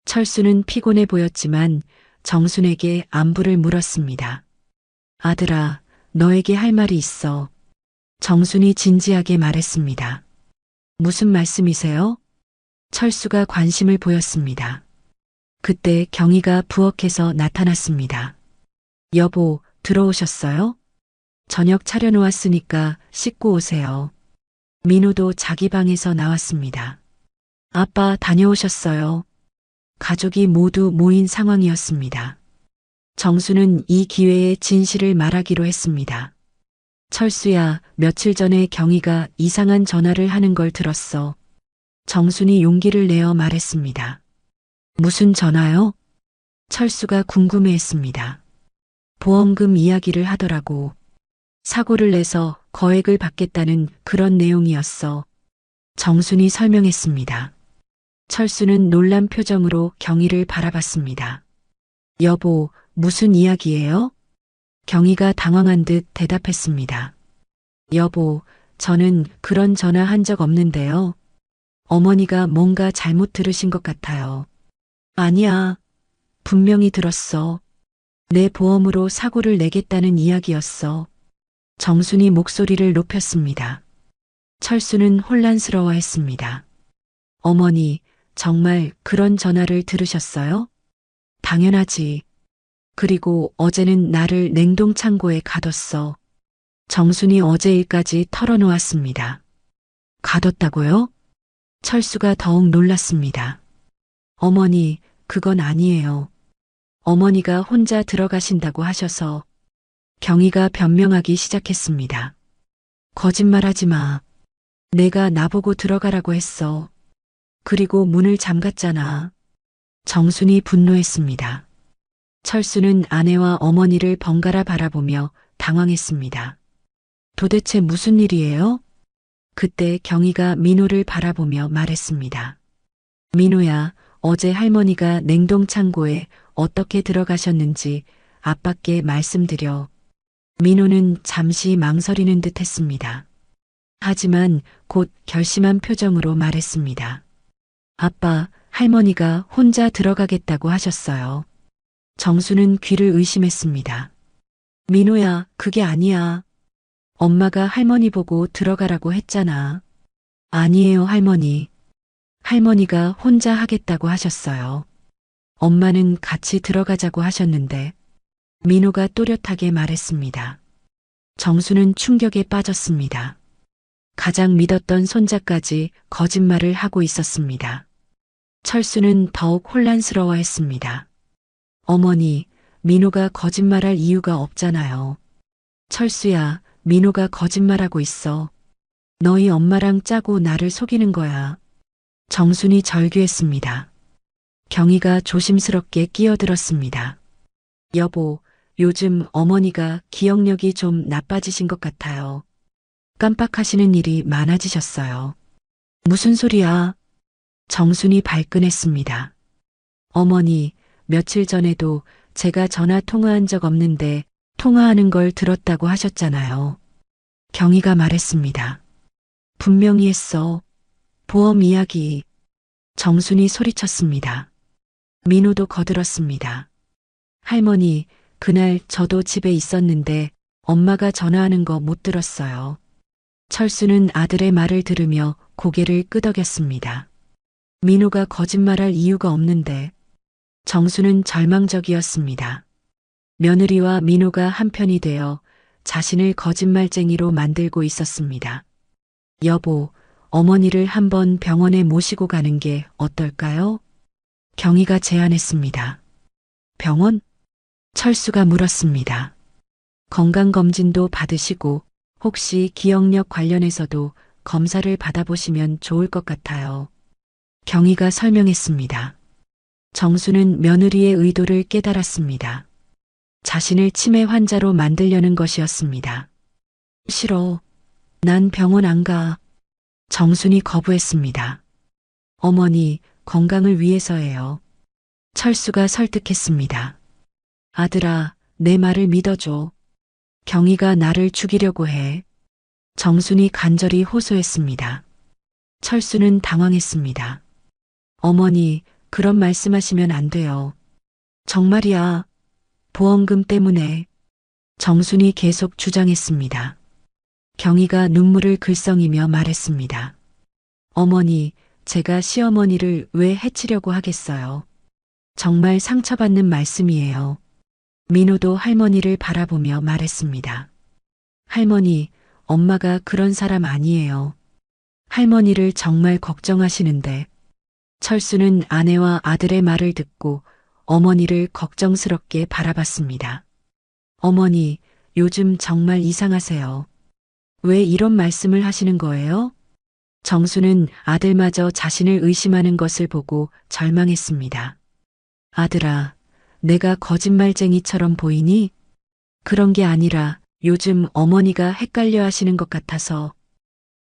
철수는 피곤해 보였지만 정순에게 안부를 물었습니다. 아들아, 너에게 할 말이 있어. 정순이 진지하게 말했습니다. 무슨 말씀이세요? 철수가 관심을 보였습니다. 그때 경희가 부엌에서 나타났습니다. 여보, 들어오셨어요? 저녁 차려놓았으니까 씻고 오세요. 민호도 자기 방에서 나왔습니다. 아빠 다녀오셨어요. 가족이 모두 모인 상황이었습니다. 정수는 이 기회에 진실을 말하기로 했습니다. 철수야, 며칠 전에 경희가 이상한 전화를 하는 걸 들었어. 정순이 용기를 내어 말했습니다. 무슨 전화요? 철수가 궁금해했습니다. 보험금 이야기를 하더라고. 사고를 내서 거액을 받겠다는 그런 내용이었어. 정순이 설명했습니다. 철수는 놀란 표정으로 경희를 바라봤습니다. 여보, 무슨 이야기예요? 경희가 당황한 듯 대답했습니다. 여보, 저는 그런 전화 한 적 없는데요. 어머니가 뭔가 잘못 들으신 것 같아요. 아니야. 분명히 들었어. 내 보험으로 사고를 내겠다는 이야기였어. 정순이 목소리를 높였습니다. 철수는 혼란스러워했습니다. 어머니, 정말 그런 전화를 들으셨어요? 당연하지. 그리고 어제는 나를 냉동창고에 가뒀어. 정순이 어제 일까지 털어놓았습니다. 가뒀다고요? 철수가 더욱 놀랐습니다. 어머니, 그건 아니에요. 어머니가 혼자 들어가신다고 하셔서. 경희가 변명하기 시작했습니다. 거짓말하지 마. 내가 나보고 들어가라고 했어. 그리고 문을 잠갔잖아. 정순이 분노했습니다. 철수는 아내와 어머니를 번갈아 바라보며 당황했습니다. 도대체 무슨 일이에요? 그때 경희가 민호를 바라보며 말했습니다. 민호야, 어제 할머니가 냉동창고에 어떻게 들어가셨는지 아빠께 말씀드려. 민호는 잠시 망설이는 듯 했습니다. 하지만 곧 결심한 표정으로 말했습니다. 아빠, 할머니가 혼자 들어가겠다고 하셨어요. 정수는 귀를 의심했습니다. 민호야, 그게 아니야. 엄마가 할머니 보고 들어가라고 했잖아. 아니에요, 할머니. 할머니가 혼자 하겠다고 하셨어요. 엄마는 같이 들어가자고 하셨는데, 민호가 또렷하게 말했습니다. 정수는 충격에 빠졌습니다. 가장 믿었던 손자까지 거짓말을 하고 있었습니다. 철수는 더욱 혼란스러워했습니다. 어머니, 민호가 거짓말할 이유가 없잖아요. 철수야, 민호가 거짓말하고 있어. 너희 엄마랑 짜고 나를 속이는 거야. 정순이 절규했습니다. 경희가 조심스럽게 끼어들었습니다. 여보, 요즘 어머니가 기억력이 좀 나빠지신 것 같아요. 깜빡하시는 일이 많아지셨어요. 무슨 소리야? 정순이 발끈했습니다. 어머니, 며칠 전에도 제가 전화 통화한 적 없는데 통화하는 걸 들었다고 하셨잖아요. 경희가 말했습니다. 분명히 했어. 보험 이야기. 정순이 소리쳤습니다. 민호도 거들었습니다. 할머니, 그날 저도 집에 있었는데 엄마가 전화하는 거 못 들었어요. 철수는 아들의 말을 들으며 고개를 끄덕였습니다. 민호가 거짓말할 이유가 없는데. 정수는 절망적이었습니다. 며느리와 민호가 한편이 되어 자신을 거짓말쟁이로 만들고 있었습니다. 여보, 어머니를 한번 병원에 모시고 가는 게 어떨까요? 경희가 제안했습니다. 병원? 철수가 물었습니다. 건강검진도 받으시고 혹시 기억력 관련해서도 검사를 받아보시면 좋을 것 같아요. 경희가 설명했습니다. 정수는 며느리의 의도를 깨달았습니다. 자신을 치매 환자로 만들려는 것이었습니다. 싫어. 난 병원 안 가. 정순이 거부했습니다. 어머니, 건강을 위해서예요. 철수가 설득했습니다. 아들아, 내 말을 믿어줘. 경희가 나를 죽이려고 해. 정순이 간절히 호소했습니다. 철수는 당황했습니다. 어머니, 그런 말씀하시면 안 돼요. 정말이야. 보험금 때문에. 정순이 계속 주장했습니다. 경희가 눈물을 글썽이며 말했습니다. 어머니, 제가 시어머니를 왜 해치려고 하겠어요. 정말 상처받는 말씀이에요. 민호도 할머니를 바라보며 말했습니다. 할머니, 엄마가 그런 사람 아니에요. 할머니를 정말 걱정하시는데. 철수는 아내와 아들의 말을 듣고 어머니를 걱정스럽게 바라봤습니다. 어머니, 요즘 정말 이상하세요. 왜 이런 말씀을 하시는 거예요? 정수는 아들마저 자신을 의심하는 것을 보고 절망했습니다. 아들아, 내가 거짓말쟁이처럼 보이니? 그런 게 아니라 요즘 어머니가 헷갈려 하시는 것 같아서.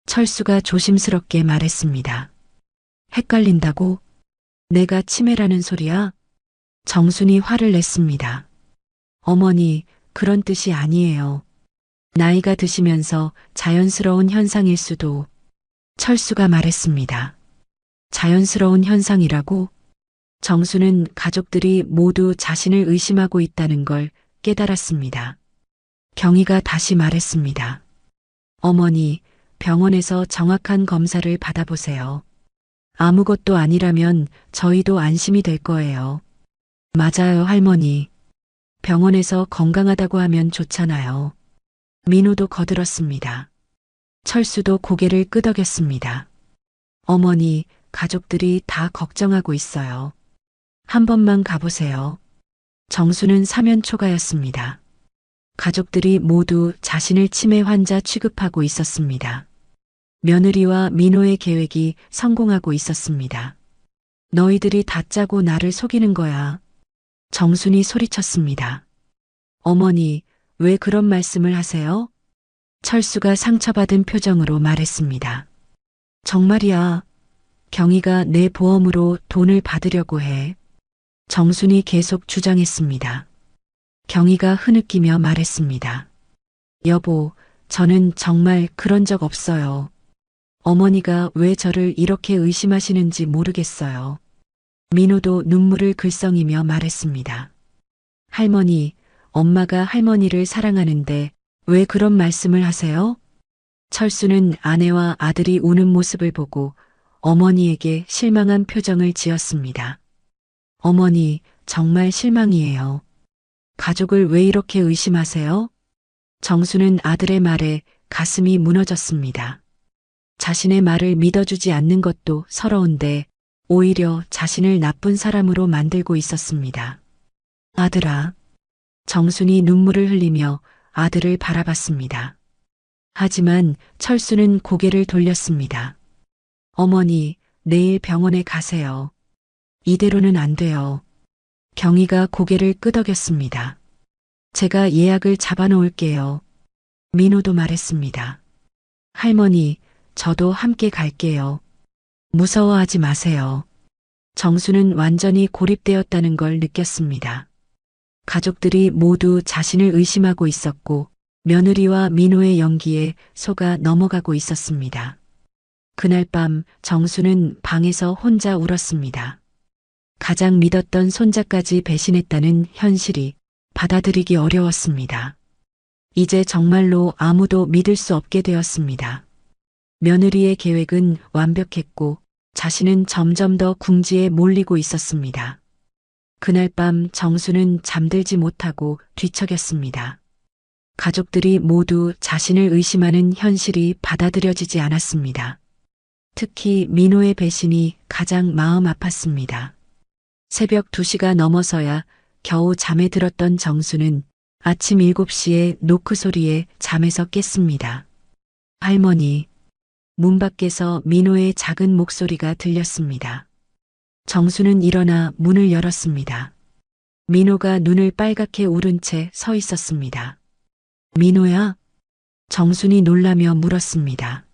철수가 조심스럽게 말했습니다. 헷갈린다고? 내가 치매라는 소리야? 정순이 화를 냈습니다. 어머니, 그런 뜻이 아니에요. 나이가 드시면서 자연스러운 현상일 수도. 철수가 말했습니다. 자연스러운 현상이라고? 정수는 가족들이 모두 자신을 의심하고 있다는 걸 깨달았습니다. 경희가 다시 말했습니다. 어머니, 병원에서 정확한 검사를 받아보세요. 아무것도 아니라면 저희도 안심이 될 거예요. 맞아요, 할머니. 병원에서 건강하다고 하면 좋잖아요. 민호도 거들었습니다. 철수도 고개를 끄덕였습니다. 어머니, 가족들이 다 걱정하고 있어요. 한 번만 가보세요. 정수는 사면초가였습니다. 가족들이 모두 자신을 치매 환자 취급하고 있었습니다. 며느리와 민호의 계획이 성공하고 있었습니다. 너희들이 다 짜고 나를 속이는 거야. 정순이 소리쳤습니다. 어머니, 왜 그런 말씀을 하세요? 철수가 상처받은 표정으로 말했습니다. 정말이야. 경희가 내 보험으로 돈을 받으려고 해. 정순이 계속 주장했습니다. 경희가 흐느끼며 말했습니다. 여보, 저는 정말 그런 적 없어요. 어머니가 왜 저를 이렇게 의심하시는지 모르겠어요. 민호도 눈물을 글썽이며 말했습니다. 할머니, 엄마가 할머니를 사랑하는데 왜 그런 말씀을 하세요? 철수는 아내와 아들이 우는 모습을 보고 어머니에게 실망한 표정을 지었습니다. 어머니, 정말 실망이에요. 가족을 왜 이렇게 의심하세요? 정수는 아들의 말에 가슴이 무너졌습니다. 자신의 말을 믿어주지 않는 것도 서러운데 오히려 자신을 나쁜 사람으로 만들고 있었습니다. 아들아. 정순이 눈물을 흘리며 아들을 바라봤습니다. 하지만 철수는 고개를 돌렸습니다. 어머니, 내일 병원에 가세요. 이대로는 안 돼요. 경희가 고개를 끄덕였습니다. 제가 예약을 잡아놓을게요. 민호도 말했습니다. 할머니, 저도 함께 갈게요. 무서워하지 마세요. 정수는 완전히 고립되었다는 걸 느꼈습니다. 가족들이 모두 자신을 의심하고 있었고 며느리와 민호의 연기에 속아 넘어가고 있었습니다. 그날 밤 정수는 방에서 혼자 울었습니다. 가장 믿었던 손자까지 배신했다는 현실이 받아들이기 어려웠습니다. 이제 정말로 아무도 믿을 수 없게 되었습니다. 며느리의 계획은 완벽했고 자신은 점점 더 궁지에 몰리고 있었습니다. 그날 밤 정수는 잠들지 못하고 뒤척였습니다. 가족들이 모두 자신을 의심하는 현실이 받아들여지지 않았습니다. 특히 민호의 배신이 가장 마음 아팠습니다. 새벽 2시가 넘어서야 겨우 잠에 들었던 정수는 아침 7시에 노크 소리에 잠에서 깼습니다. 할머니, 문 밖에서 민호의 작은 목소리가 들렸습니다. 정수는 일어나 문을 열었습니다. 민호가 눈을 빨갛게 우른 채 서 있었습니다. 민호야? 정순이 놀라며 물었습니다.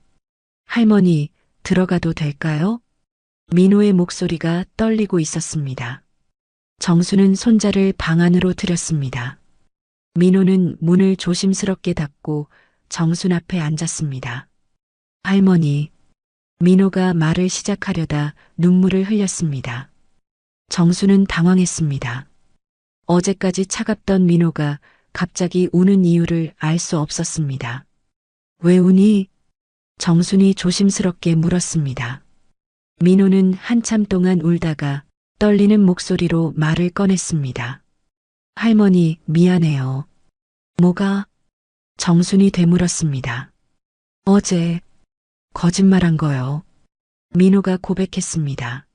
할머니, 들어가도 될까요? 민호의 목소리가 떨리고 있었습니다. 정수는 손자를 방 안으로 들였습니다. 민호는 문을 조심스럽게 닫고 정순 앞에 앉았습니다. 할머니, 민호가 말을 시작하려다 눈물을 흘렸습니다. 정수는 당황했습니다. 어제까지 차갑던 민호가 갑자기 우는 이유를 알 수 없었습니다. 왜 우니? 정순이 조심스럽게 물었습니다. 민호는 한참 동안 울다가 떨리는 목소리로 말을 꺼냈습니다. 할머니, 미안해요. 뭐가? 정순이 되물었습니다. 어제 거짓말한 거요. 민호가 고백했습니다.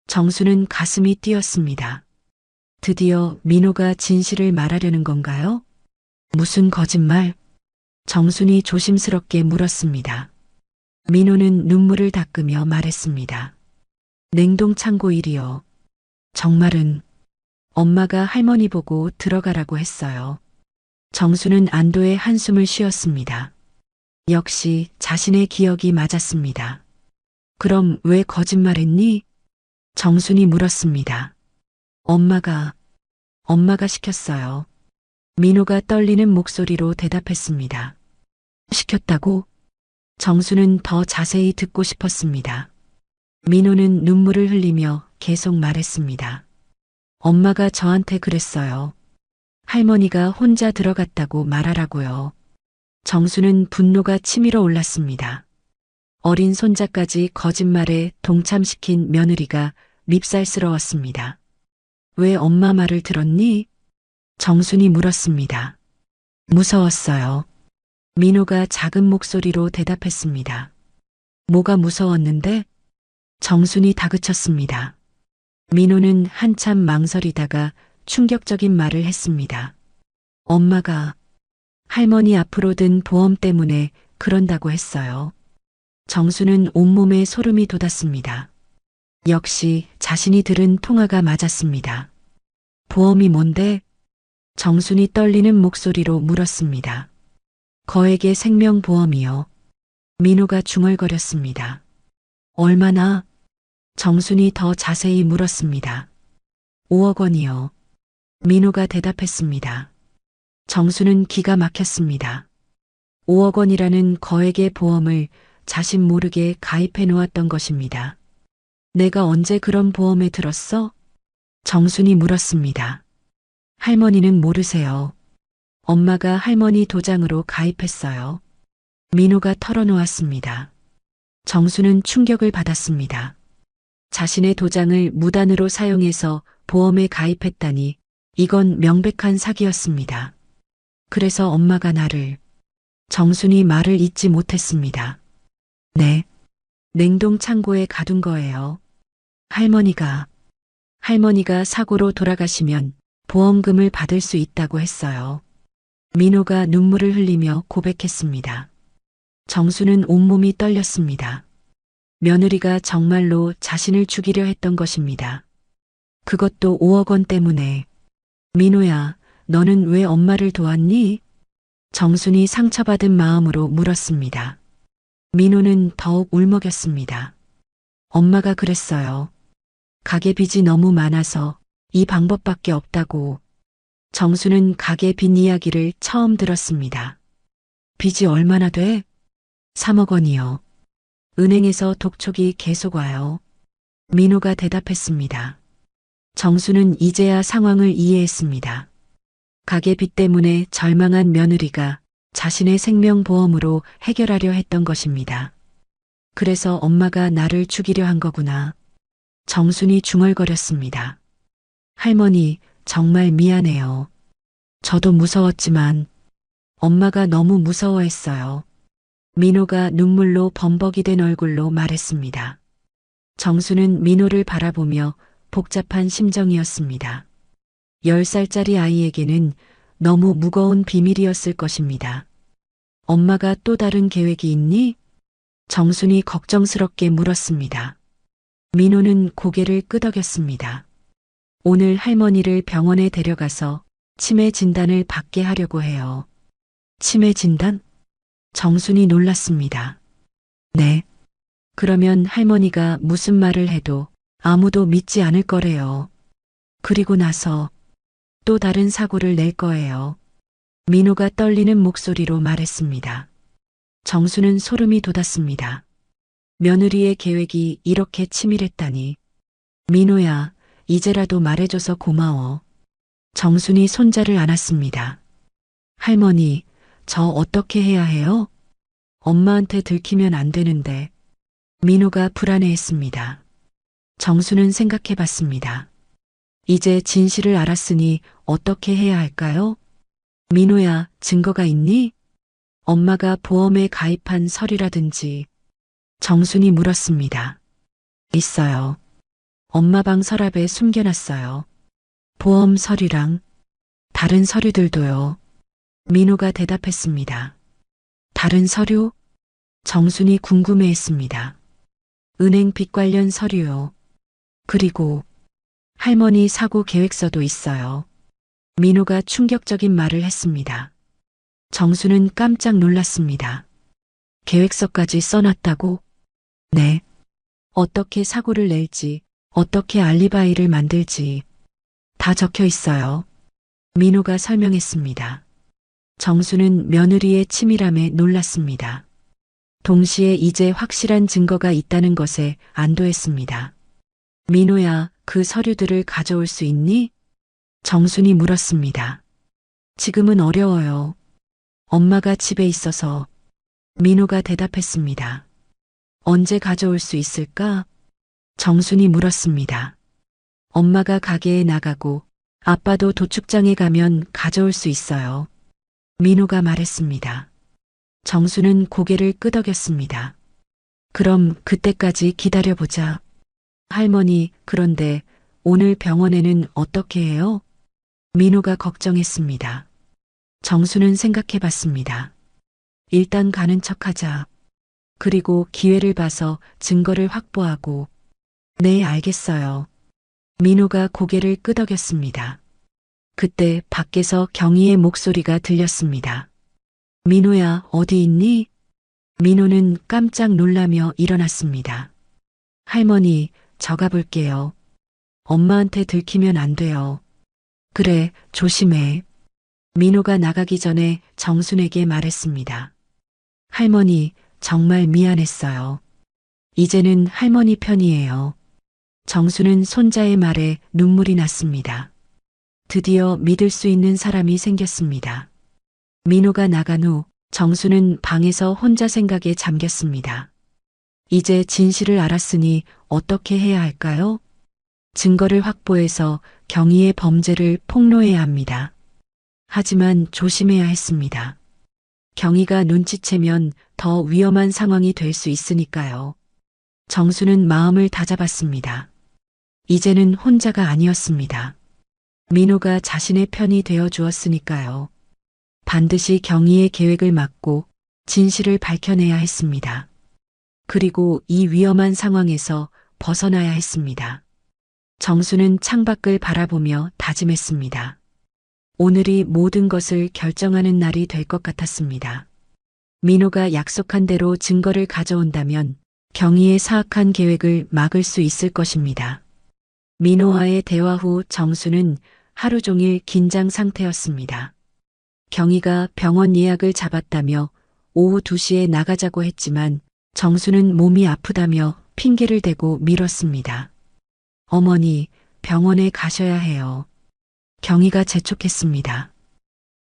정수는 가슴이 뛰었습니다. 드디어 민호가 진실을 말하려는 건가요? 무슨 거짓말? 정순이 조심스럽게 물었습니다. 민호는 눈물을 닦으며 말했습니다. 냉동 창고 일이요. 정말은 엄마가 할머니 보고 들어가라고 했어요. 정수는 안도의 한숨을 쉬었습니다. 역시 자신의 기억이 맞았습니다. 그럼 왜 거짓말했니? 정순이 물었습니다. 엄마가 시켰어요. 민호가 떨리는 목소리로 대답했습니다. 시켰다고? 정수는 더 자세히 듣고 싶었습니다. 민호는 눈물을 흘리며 계속 말했습니다. 엄마가 저한테 그랬어요. 할머니가 혼자 들어갔다고 말하라고요. 정수는 분노가 치밀어 올랐습니다. 어린 손자까지 거짓말에 동참시킨 며느리가 밉살스러웠습니다. 왜 엄마 말을 들었니? 정순이 물었습니다. 무서웠어요. 민호가 작은 목소리로 대답했습니다. 뭐가 무서웠는데? 정순이 다그쳤습니다. 민호는 한참 망설이다가 충격적인 말을 했습니다. 엄마가 할머니 앞으로 든 보험 때문에 그런다고 했어요. 정수는 온몸에 소름이 돋았습니다. 역시 자신이 들은 통화가 맞았습니다. 보험이 뭔데? 정순이 떨리는 목소리로 물었습니다. 거액의 생명보험이요. 민호가 중얼거렸습니다. 얼마나? 정순이 더 자세히 물었습니다. 5억 원이요. 민호가 대답했습니다. 정수는 기가 막혔습니다. 5억 원이라는 거액의 보험을 자신 모르게 가입해 놓았던 것입니다. 내가 언제 그런 보험에 들었어? 정순이 물었습니다. 할머니는 모르세요. 엄마가 할머니 도장으로 가입했어요. 민호가 털어놓았습니다. 정수는 충격을 받았습니다. 자신의 도장을 무단으로 사용해서 보험에 가입했다니 이건 명백한 사기였습니다. 그래서 엄마가 나를. 정순이 말을 잇지 못했습니다. 네. 냉동 창고에 가둔 거예요. 할머니가 사고로 돌아가시면 보험금을 받을 수 있다고 했어요. 민호가 눈물을 흘리며 고백했습니다. 정수는 온몸이 떨렸습니다. 며느리가 정말로 자신을 죽이려 했던 것입니다. 그것도 5억 원 때문에. 민호야, 너는 왜 엄마를 도왔니? 정순이 상처받은 마음으로 물었습니다. 민호는 더욱 울먹였습니다. 엄마가 그랬어요. 가게 빚이 너무 많아서 이 방법밖에 없다고. 정수는 가게 빚 이야기를 처음 들었습니다. 빚이 얼마나 돼? 3억 원이요. 은행에서 독촉이 계속 와요. 민호가 대답했습니다. 정수는 이제야 상황을 이해했습니다. 가게 빚 때문에 절망한 며느리가 자신의 생명보험으로 해결하려 했던 것입니다. 그래서 엄마가 나를 죽이려 한 거구나. 정순이 중얼거렸습니다. 할머니, 정말 미안해요. 저도 무서웠지만 엄마가 너무 무서워했어요. 민호가 눈물로 범벅이 된 얼굴로 말했습니다. 정수는 민호를 바라보며 복잡한 심정이었습니다. 10살짜리 아이에게는 너무 무거운 비밀이었을 것입니다. 엄마가 또 다른 계획이 있니? 정순이 걱정스럽게 물었습니다. 민호는 고개를 끄덕였습니다. 오늘 할머니를 병원에 데려가서 치매 진단을 받게 하려고 해요. 치매 진단? 정순이 놀랐습니다. 네. 그러면 할머니가 무슨 말을 해도 아무도 믿지 않을 거래요. 그리고 나서 또 다른 사고를 낼 거예요. 민호가 떨리는 목소리로 말했습니다. 정수는 소름이 돋았습니다. 며느리의 계획이 이렇게 치밀했다니. 민호야, 이제라도 말해줘서 고마워. 정순이 손자를 안았습니다. 할머니, 저 어떻게 해야 해요? 엄마한테 들키면 안 되는데. 민호가 불안해했습니다. 정수는 생각해봤습니다. 이제 진실을 알았으니 어떻게 해야 할까요? 민호야, 증거가 있니? 엄마가 보험에 가입한 서류라든지. 정순이 물었습니다. 있어요. 엄마 방 서랍에 숨겨놨어요. 보험 서류랑 다른 서류들도요. 민호가 대답했습니다. 다른 서류? 정순이 궁금해했습니다. 은행 빚 관련 서류요. 그리고 할머니 사고 계획서도 있어요. 민호가 충격적인 말을 했습니다. 정수는 깜짝 놀랐습니다. 계획서까지 써놨다고? 네. 어떻게 사고를 낼지, 어떻게 알리바이를 만들지 다 적혀 있어요. 민호가 설명했습니다. 정수는 며느리의 치밀함에 놀랐습니다. 동시에 이제 확실한 증거가 있다는 것에 안도했습니다. 민호야, 그 서류들을 가져올 수 있니? 정순이 물었습니다. 지금은 어려워요. 엄마가 집에 있어서. 민호가 대답했습니다. 언제 가져올 수 있을까? 정순이 물었습니다. 엄마가 가게에 나가고 아빠도 도축장에 가면 가져올 수 있어요. 민호가 말했습니다. 정수는 고개를 끄덕였습니다. 그럼 그때까지 기다려보자. 할머니, 그런데 오늘 병원에는 어떻게 해요? 민호가 걱정했습니다. 정수는 생각해봤습니다. 일단 가는 척하자. 그리고 기회를 봐서 증거를 확보하고. 네, 알겠어요. 민호가 고개를 끄덕였습니다. 그때 밖에서 경희의 목소리가 들렸습니다. 민호야, 어디 있니? 민호는 깜짝 놀라며 일어났습니다. 할머니, 저 가볼게요. 엄마한테 들키면 안 돼요. 그래, 조심해. 민호가 나가기 전에 정순에게 말했습니다. 할머니, 정말 미안했어요. 이제는 할머니 편이에요. 정수는 손자의 말에 눈물이 났습니다. 드디어 믿을 수 있는 사람이 생겼습니다. 민호가 나간 후 정수는 방에서 혼자 생각에 잠겼습니다. 이제 진실을 알았으니 어떻게 해야 할까요? 증거를 확보해서 경희의 범죄를 폭로해야 합니다. 하지만 조심해야 했습니다. 경희가 눈치채면 더 위험한 상황이 될 수 있으니까요. 정수는 마음을 다잡았습니다. 이제는 혼자가 아니었습니다. 민호가 자신의 편이 되어 주었으니까요. 반드시 경희의 계획을 막고 진실을 밝혀내야 했습니다. 그리고 이 위험한 상황에서 벗어나야 했습니다. 정수는 창밖을 바라보며 다짐했습니다. 오늘이 모든 것을 결정하는 날이 될 것 같았습니다. 민호가 약속한 대로 증거를 가져온다면 경희의 사악한 계획을 막을 수 있을 것입니다. 민호와의 대화 후 정수는 하루 종일 긴장 상태였습니다. 경희가 병원 예약을 잡았다며 오후 2시에 나가자고 했지만 정수는 몸이 아프다며 핑계를 대고 미뤘습니다. 어머니, 병원에 가셔야 해요. 경희가 재촉했습니다.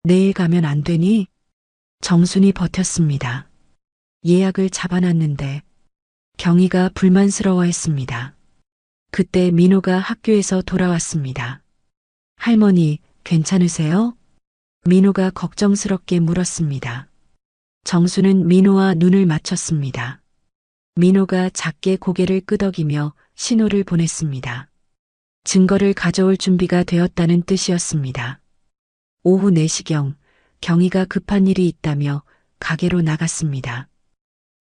내일 가면 안 되니? 정순이 버텼습니다. 예약을 잡아놨는데 경희가 불만스러워했습니다. 그때 민호가 학교에서 돌아왔습니다. 할머니, 괜찮으세요? 민호가 걱정스럽게 물었습니다. 정수는 민호와 눈을 맞췄습니다. 민호가 작게 고개를 끄덕이며 신호를 보냈습니다. 증거를 가져올 준비가 되었다는 뜻이었습니다. 오후 4시경 경희가 급한 일이 있다며 가게로 나갔습니다.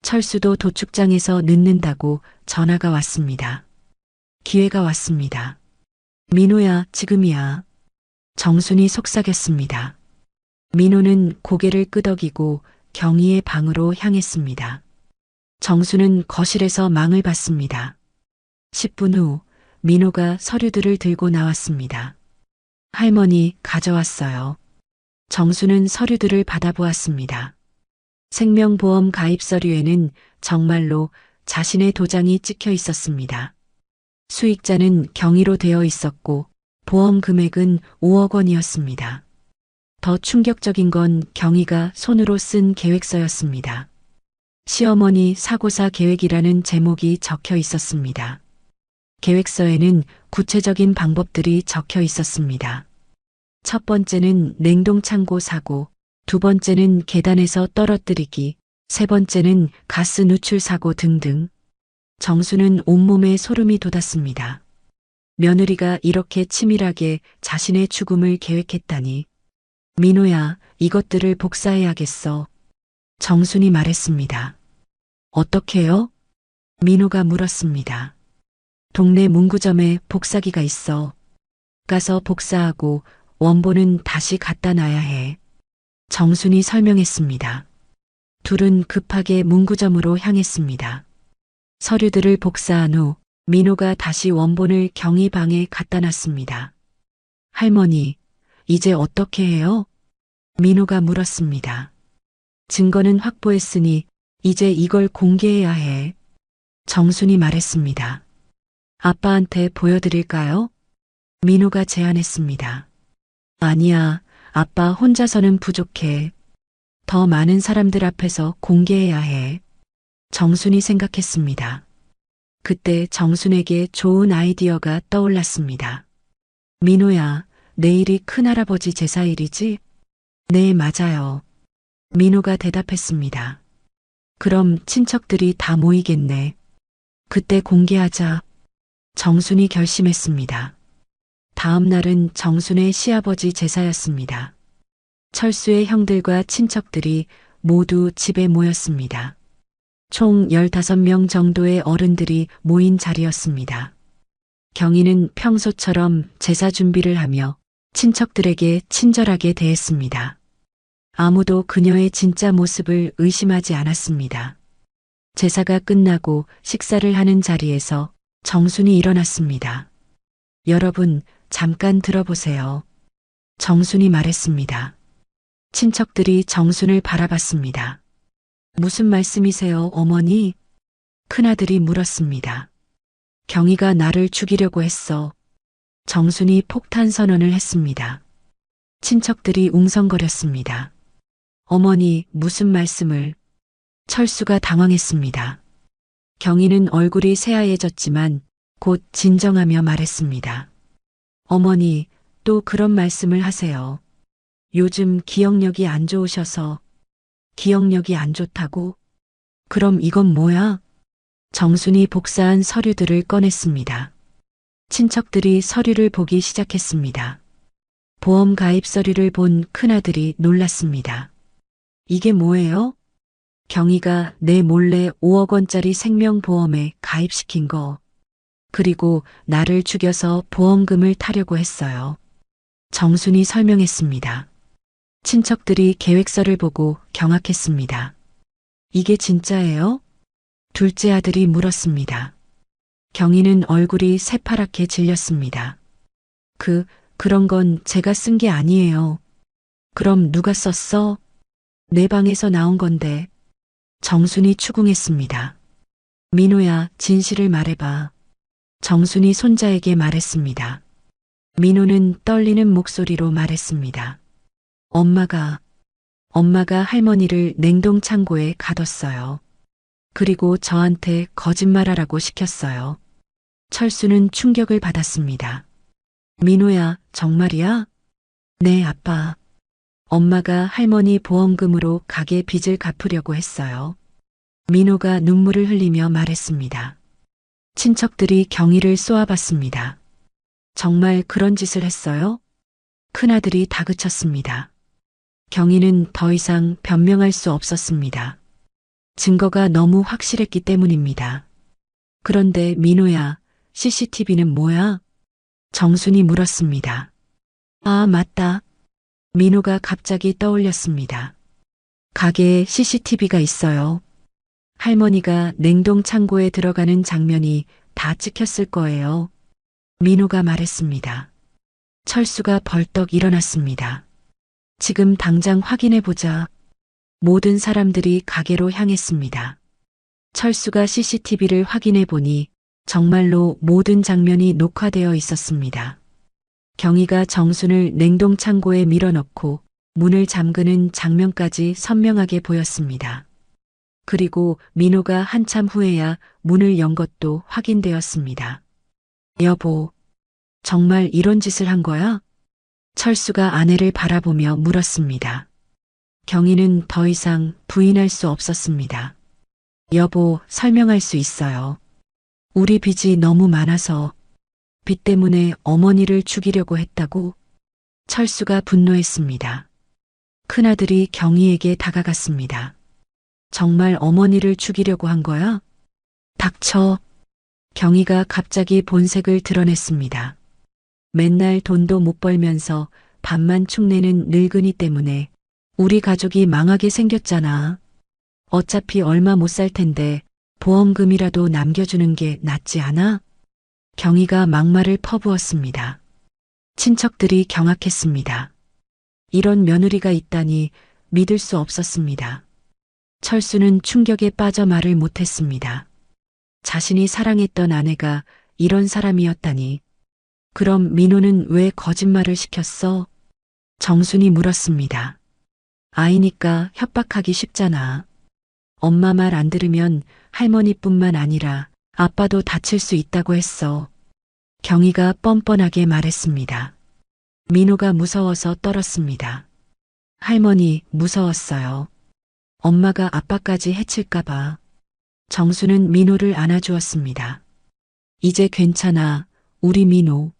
철수도 도축장에서 늦는다고 전화가 왔습니다. 기회가 왔습니다. 민호야, 지금이야. 정순이 속삭였습니다. 민호는 고개를 끄덕이고 경희의 방으로 향했습니다. 정수는 거실에서 망을 봤습니다. 10분 후 민호가 서류들을 들고 나왔습니다. 할머니, 가져왔어요. 정수는 서류들을 받아보았습니다. 생명보험 가입 서류에는 정말로 자신의 도장이 찍혀 있었습니다. 수익자는 경희로 되어 있었고 보험 금액은 5억 원이었습니다. 더 충격적인 건 경희가 손으로 쓴 계획서였습니다. 시어머니 사고사 계획이라는 제목이 적혀 있었습니다. 계획서에는 구체적인 방법들이 적혀 있었습니다. 첫 번째는 냉동창고 사고, 두 번째는 계단에서 떨어뜨리기, 세 번째는 가스 누출 사고 등등. 정수는 온몸에 소름이 돋았습니다. 며느리가 이렇게 치밀하게 자신의 죽음을 계획했다니. 민호야, 이것들을 복사해야겠어. 정순이 말했습니다. 어떻게요? 민호가 물었습니다. 동네 문구점에 복사기가 있어. 가서 복사하고 원본은 다시 갖다 놔야 해. 정순이 설명했습니다. 둘은 급하게 문구점으로 향했습니다. 서류들을 복사한 후 민호가 다시 원본을 경희 방에 갖다 놨습니다. 할머니, 이제 어떻게 해요? 민호가 물었습니다. 증거는 확보했으니 이제 이걸 공개해야 해. 정순이 말했습니다. 아빠한테 보여드릴까요? 민호가 제안했습니다. 아니야, 아빠 혼자서는 부족해. 더 많은 사람들 앞에서 공개해야 해. 정순이 생각했습니다. 그때 정순에게 좋은 아이디어가 떠올랐습니다. 민호야, 내일이 큰할아버지 제사일이지? 네, 맞아요. 민호가 대답했습니다. 그럼 친척들이 다 모이겠네. 그때 공개하자. 정순이 결심했습니다. 다음 날은 정순의 시아버지 제사였습니다. 철수의 형들과 친척들이 모두 집에 모였습니다. 총 15명 정도의 어른들이 모인 자리였습니다. 경희는 평소처럼 제사 준비를 하며 친척들에게 친절하게 대했습니다. 아무도 그녀의 진짜 모습을 의심하지 않았습니다. 제사가 끝나고 식사를 하는 자리에서 정순이 일어났습니다. 여러분, 잠깐 들어보세요. 정순이 말했습니다. 친척들이 정순을 바라봤습니다. 무슨 말씀이세요, 어머니? 큰아들이 물었습니다. 경희가 나를 죽이려고 했어. 정순이 폭탄 선언을 했습니다. 친척들이 웅성거렸습니다. 어머니, 무슨 말씀을? 철수가 당황했습니다. 경희는 얼굴이 새하얘졌지만 곧 진정하며 말했습니다. 어머니, 또 그런 말씀을 하세요. 요즘 기억력이 안 좋으셔서. 기억력이 안 좋다고? 그럼 이건 뭐야? 정순이 복사한 서류들을 꺼냈습니다. 친척들이 서류를 보기 시작했습니다. 보험 가입 서류를 본 큰아들이 놀랐습니다. 이게 뭐예요? 경희가 내 몰래 5억 원짜리 생명보험에 가입시킨 거. 그리고 나를 죽여서 보험금을 타려고 했어요. 정순이 설명했습니다. 친척들이 계획서를 보고 경악했습니다. 이게 진짜예요? 둘째 아들이 물었습니다. 경희는 얼굴이 새파랗게 질렸습니다. 그런 건 제가 쓴 게 아니에요. 그럼 누가 썼어? 내 방에서 나온 건데. 정순이 추궁했습니다. 민호야, 진실을 말해봐. 정순이 손자에게 말했습니다. 민호는 떨리는 목소리로 말했습니다. 엄마가 할머니를 냉동창고에 가뒀어요. 그리고 저한테 거짓말하라고 시켰어요. 철수는 충격을 받았습니다. 민호야, 정말이야? 네, 아빠. 엄마가 할머니 보험금으로 가게 빚을 갚으려고 했어요. 민호가 눈물을 흘리며 말했습니다. 친척들이 경희를 쏘아봤습니다. 정말 그런 짓을 했어요? 큰아들이 다그쳤습니다. 경희는 더 이상 변명할 수 없었습니다. 증거가 너무 확실했기 때문입니다. 그런데 민호야, CCTV는 뭐야? 정순이 물었습니다. 아, 맞다. 민호가 갑자기 떠올렸습니다. 가게에 CCTV가 있어요. 할머니가 냉동 창고에 들어가는 장면이 다 찍혔을 거예요. 민호가 말했습니다. 철수가 벌떡 일어났습니다. 지금 당장 확인해보자. 모든 사람들이 가게로 향했습니다. 철수가 CCTV를 확인해보니 정말로 모든 장면이 녹화되어 있었습니다. 경희가 정순을 냉동창고에 밀어넣고 문을 잠그는 장면까지 선명하게 보였습니다. 그리고 민호가 한참 후에야 문을 연 것도 확인되었습니다. 여보, 정말 이런 짓을 한 거야? 철수가 아내를 바라보며 물었습니다. 경희는 더 이상 부인할 수 없었습니다. 여보, 설명할 수 있어요. 우리 빚이 너무 많아서 빚 때문에 어머니를 죽이려고 했다고? 철수가 분노했습니다. 큰아들이 경희에게 다가갔습니다. 정말 어머니를 죽이려고 한 거야? 닥쳐. 경희가 갑자기 본색을 드러냈습니다. 맨날 돈도 못 벌면서 밥만 축내는 늙은이 때문에 우리 가족이 망하게 생겼잖아. 어차피 얼마 못 살 텐데 보험금이라도 남겨주는 게 낫지 않아? 경희가 막말을 퍼부었습니다. 친척들이 경악했습니다. 이런 며느리가 있다니 믿을 수 없었습니다. 철수는 충격에 빠져 말을 못했습니다. 자신이 사랑했던 아내가 이런 사람이었다니. 그럼 민호는 왜 거짓말을 시켰어? 정순이 물었습니다. 아이니까 협박하기 쉽잖아. 엄마 말 안 들으면 할머니뿐만 아니라 아빠도 다칠 수 있다고 했어. 경희가 뻔뻔하게 말했습니다. 민호가 무서워서 떨었습니다. 할머니, 무서웠어요. 엄마가 아빠까지 해칠까봐. 정수는 민호를 안아주었습니다. 이제 괜찮아, 우리 민호.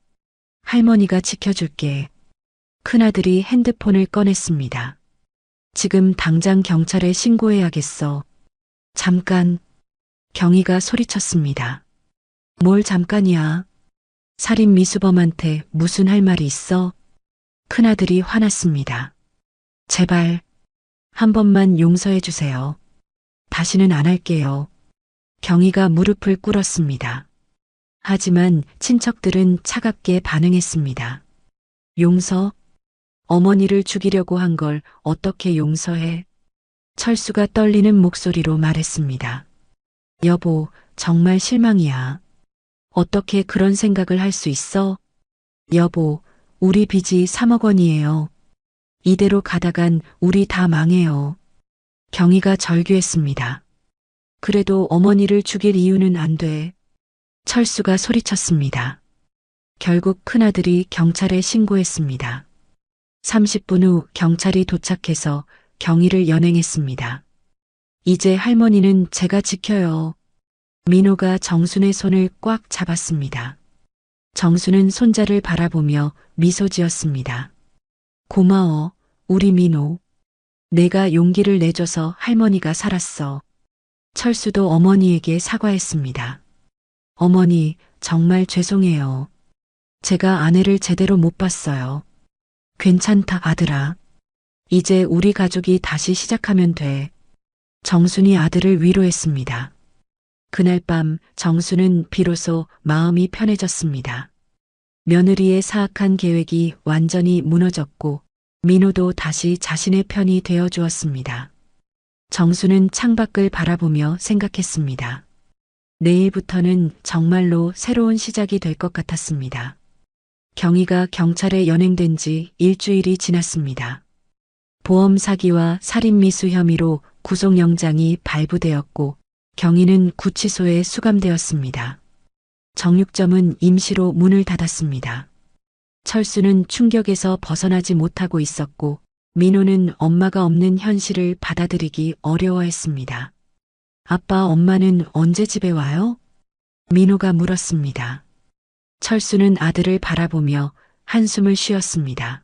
할머니가 지켜줄게. 큰아들이 핸드폰을 꺼냈습니다. 지금 당장 경찰에 신고해야겠어. 잠깐. 경희가 소리쳤습니다. 뭘 잠깐이야. 살인 미수범한테 무슨 할 말이 있어? 큰아들이 화났습니다. 제발 한 번만 용서해 주세요. 다시는 안 할게요. 경희가 무릎을 꿇었습니다. 하지만 친척들은 차갑게 반응했습니다. 용서? 어머니를 죽이려고 한 걸 어떻게 용서해? 철수가 떨리는 목소리로 말했습니다. 여보, 정말 실망이야. 어떻게 그런 생각을 할 수 있어? 여보, 우리 빚이 3억 원이에요. 이대로 가다간 우리 다 망해요. 경희가 절규했습니다. 그래도 어머니를 죽일 이유는 안 돼. 철수가 소리쳤습니다. 결국 큰아들이 경찰에 신고했습니다. 30분 후 경찰이 도착해서 경희를 연행했습니다. 이제 할머니는 제가 지켜요. 민호가 정순의 손을 꽉 잡았습니다. 정순은 손자를 바라보며 미소 지었습니다. 고마워, 우리 민호. 내가 용기를 내줘서 할머니가 살았어. 철수도 어머니에게 사과했습니다. 어머니, 정말 죄송해요. 제가 아내를 제대로 못 봤어요. 괜찮다, 아들아. 이제 우리 가족이 다시 시작하면 돼. 정순이 아들을 위로했습니다. 그날 밤 정순은 비로소 마음이 편해졌습니다. 며느리의 사악한 계획이 완전히 무너졌고 민호도 다시 자신의 편이 되어 주었습니다. 정순은 창밖을 바라보며 생각했습니다. 내일부터는 정말로 새로운 시작이 될 것 같았습니다. 경희가 경찰에 연행된 지 일주일이 지났습니다. 보험 사기와 살인 미수 혐의로 구속영장이 발부되었고 경희는 구치소에 수감되었습니다. 정육점은 임시로 문을 닫았습니다. 철수는 충격에서 벗어나지 못하고 있었고 민호는 엄마가 없는 현실을 받아들이기 어려워했습니다. 아빠, 엄마는 언제 집에 와요? 민호가 물었습니다. 철수는 아들을 바라보며 한숨을 쉬었습니다.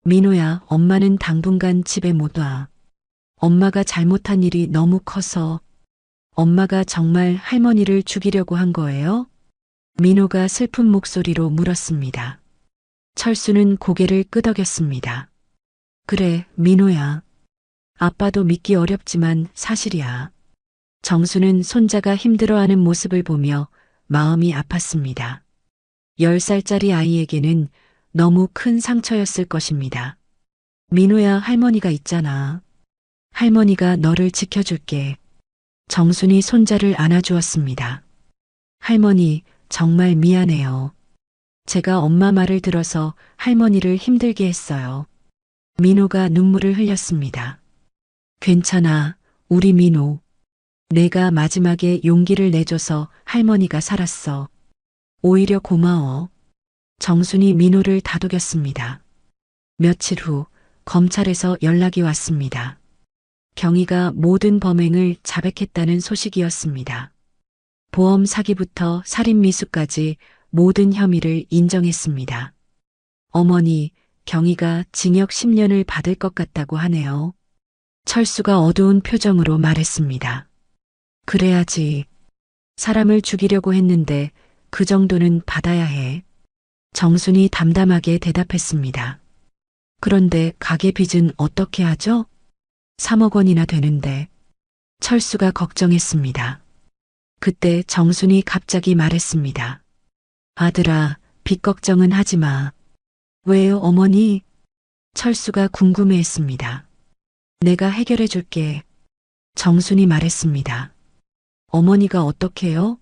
민호야, 엄마는 당분간 집에 못 와. 엄마가 잘못한 일이 너무 커서. 엄마가 정말 할머니를 죽이려고 한 거예요? 민호가 슬픈 목소리로 물었습니다. 철수는 고개를 끄덕였습니다. 그래, 민호야. 아빠도 믿기 어렵지만 사실이야. 정수는 손자가 힘들어하는 모습을 보며 마음이 아팠습니다. 10살짜리 아이에게는 너무 큰 상처였을 것입니다. 민호야, 할머니가 있잖아. 할머니가 너를 지켜줄게. 정순이 손자를 안아주었습니다. 할머니, 정말 미안해요. 제가 엄마 말을 들어서 할머니를 힘들게 했어요. 민호가 눈물을 흘렸습니다. 괜찮아, 우리 민호. 내가 마지막에 용기를 내줘서 할머니가 살았어. 오히려 고마워. 정순이 민호를 다독였습니다. 며칠 후 검찰에서 연락이 왔습니다. 경희가 모든 범행을 자백했다는 소식이었습니다. 보험 사기부터 살인 미수까지 모든 혐의를 인정했습니다. 어머니, 경희가 징역 10년을 받을 것 같다고 하네요. 철수가 어두운 표정으로 말했습니다. 그래야지. 사람을 죽이려고 했는데 그 정도는 받아야 해. 정순이 담담하게 대답했습니다. 그런데 가게 빚은 어떻게 하죠? 3억 원이나 되는데. 철수가 걱정했습니다. 그때 정순이 갑자기 말했습니다. 아들아, 빚 걱정은 하지 마. 왜요, 어머니? 철수가 궁금해했습니다. 내가 해결해 줄게. 정순이 말했습니다. 어머니가 어떻게요?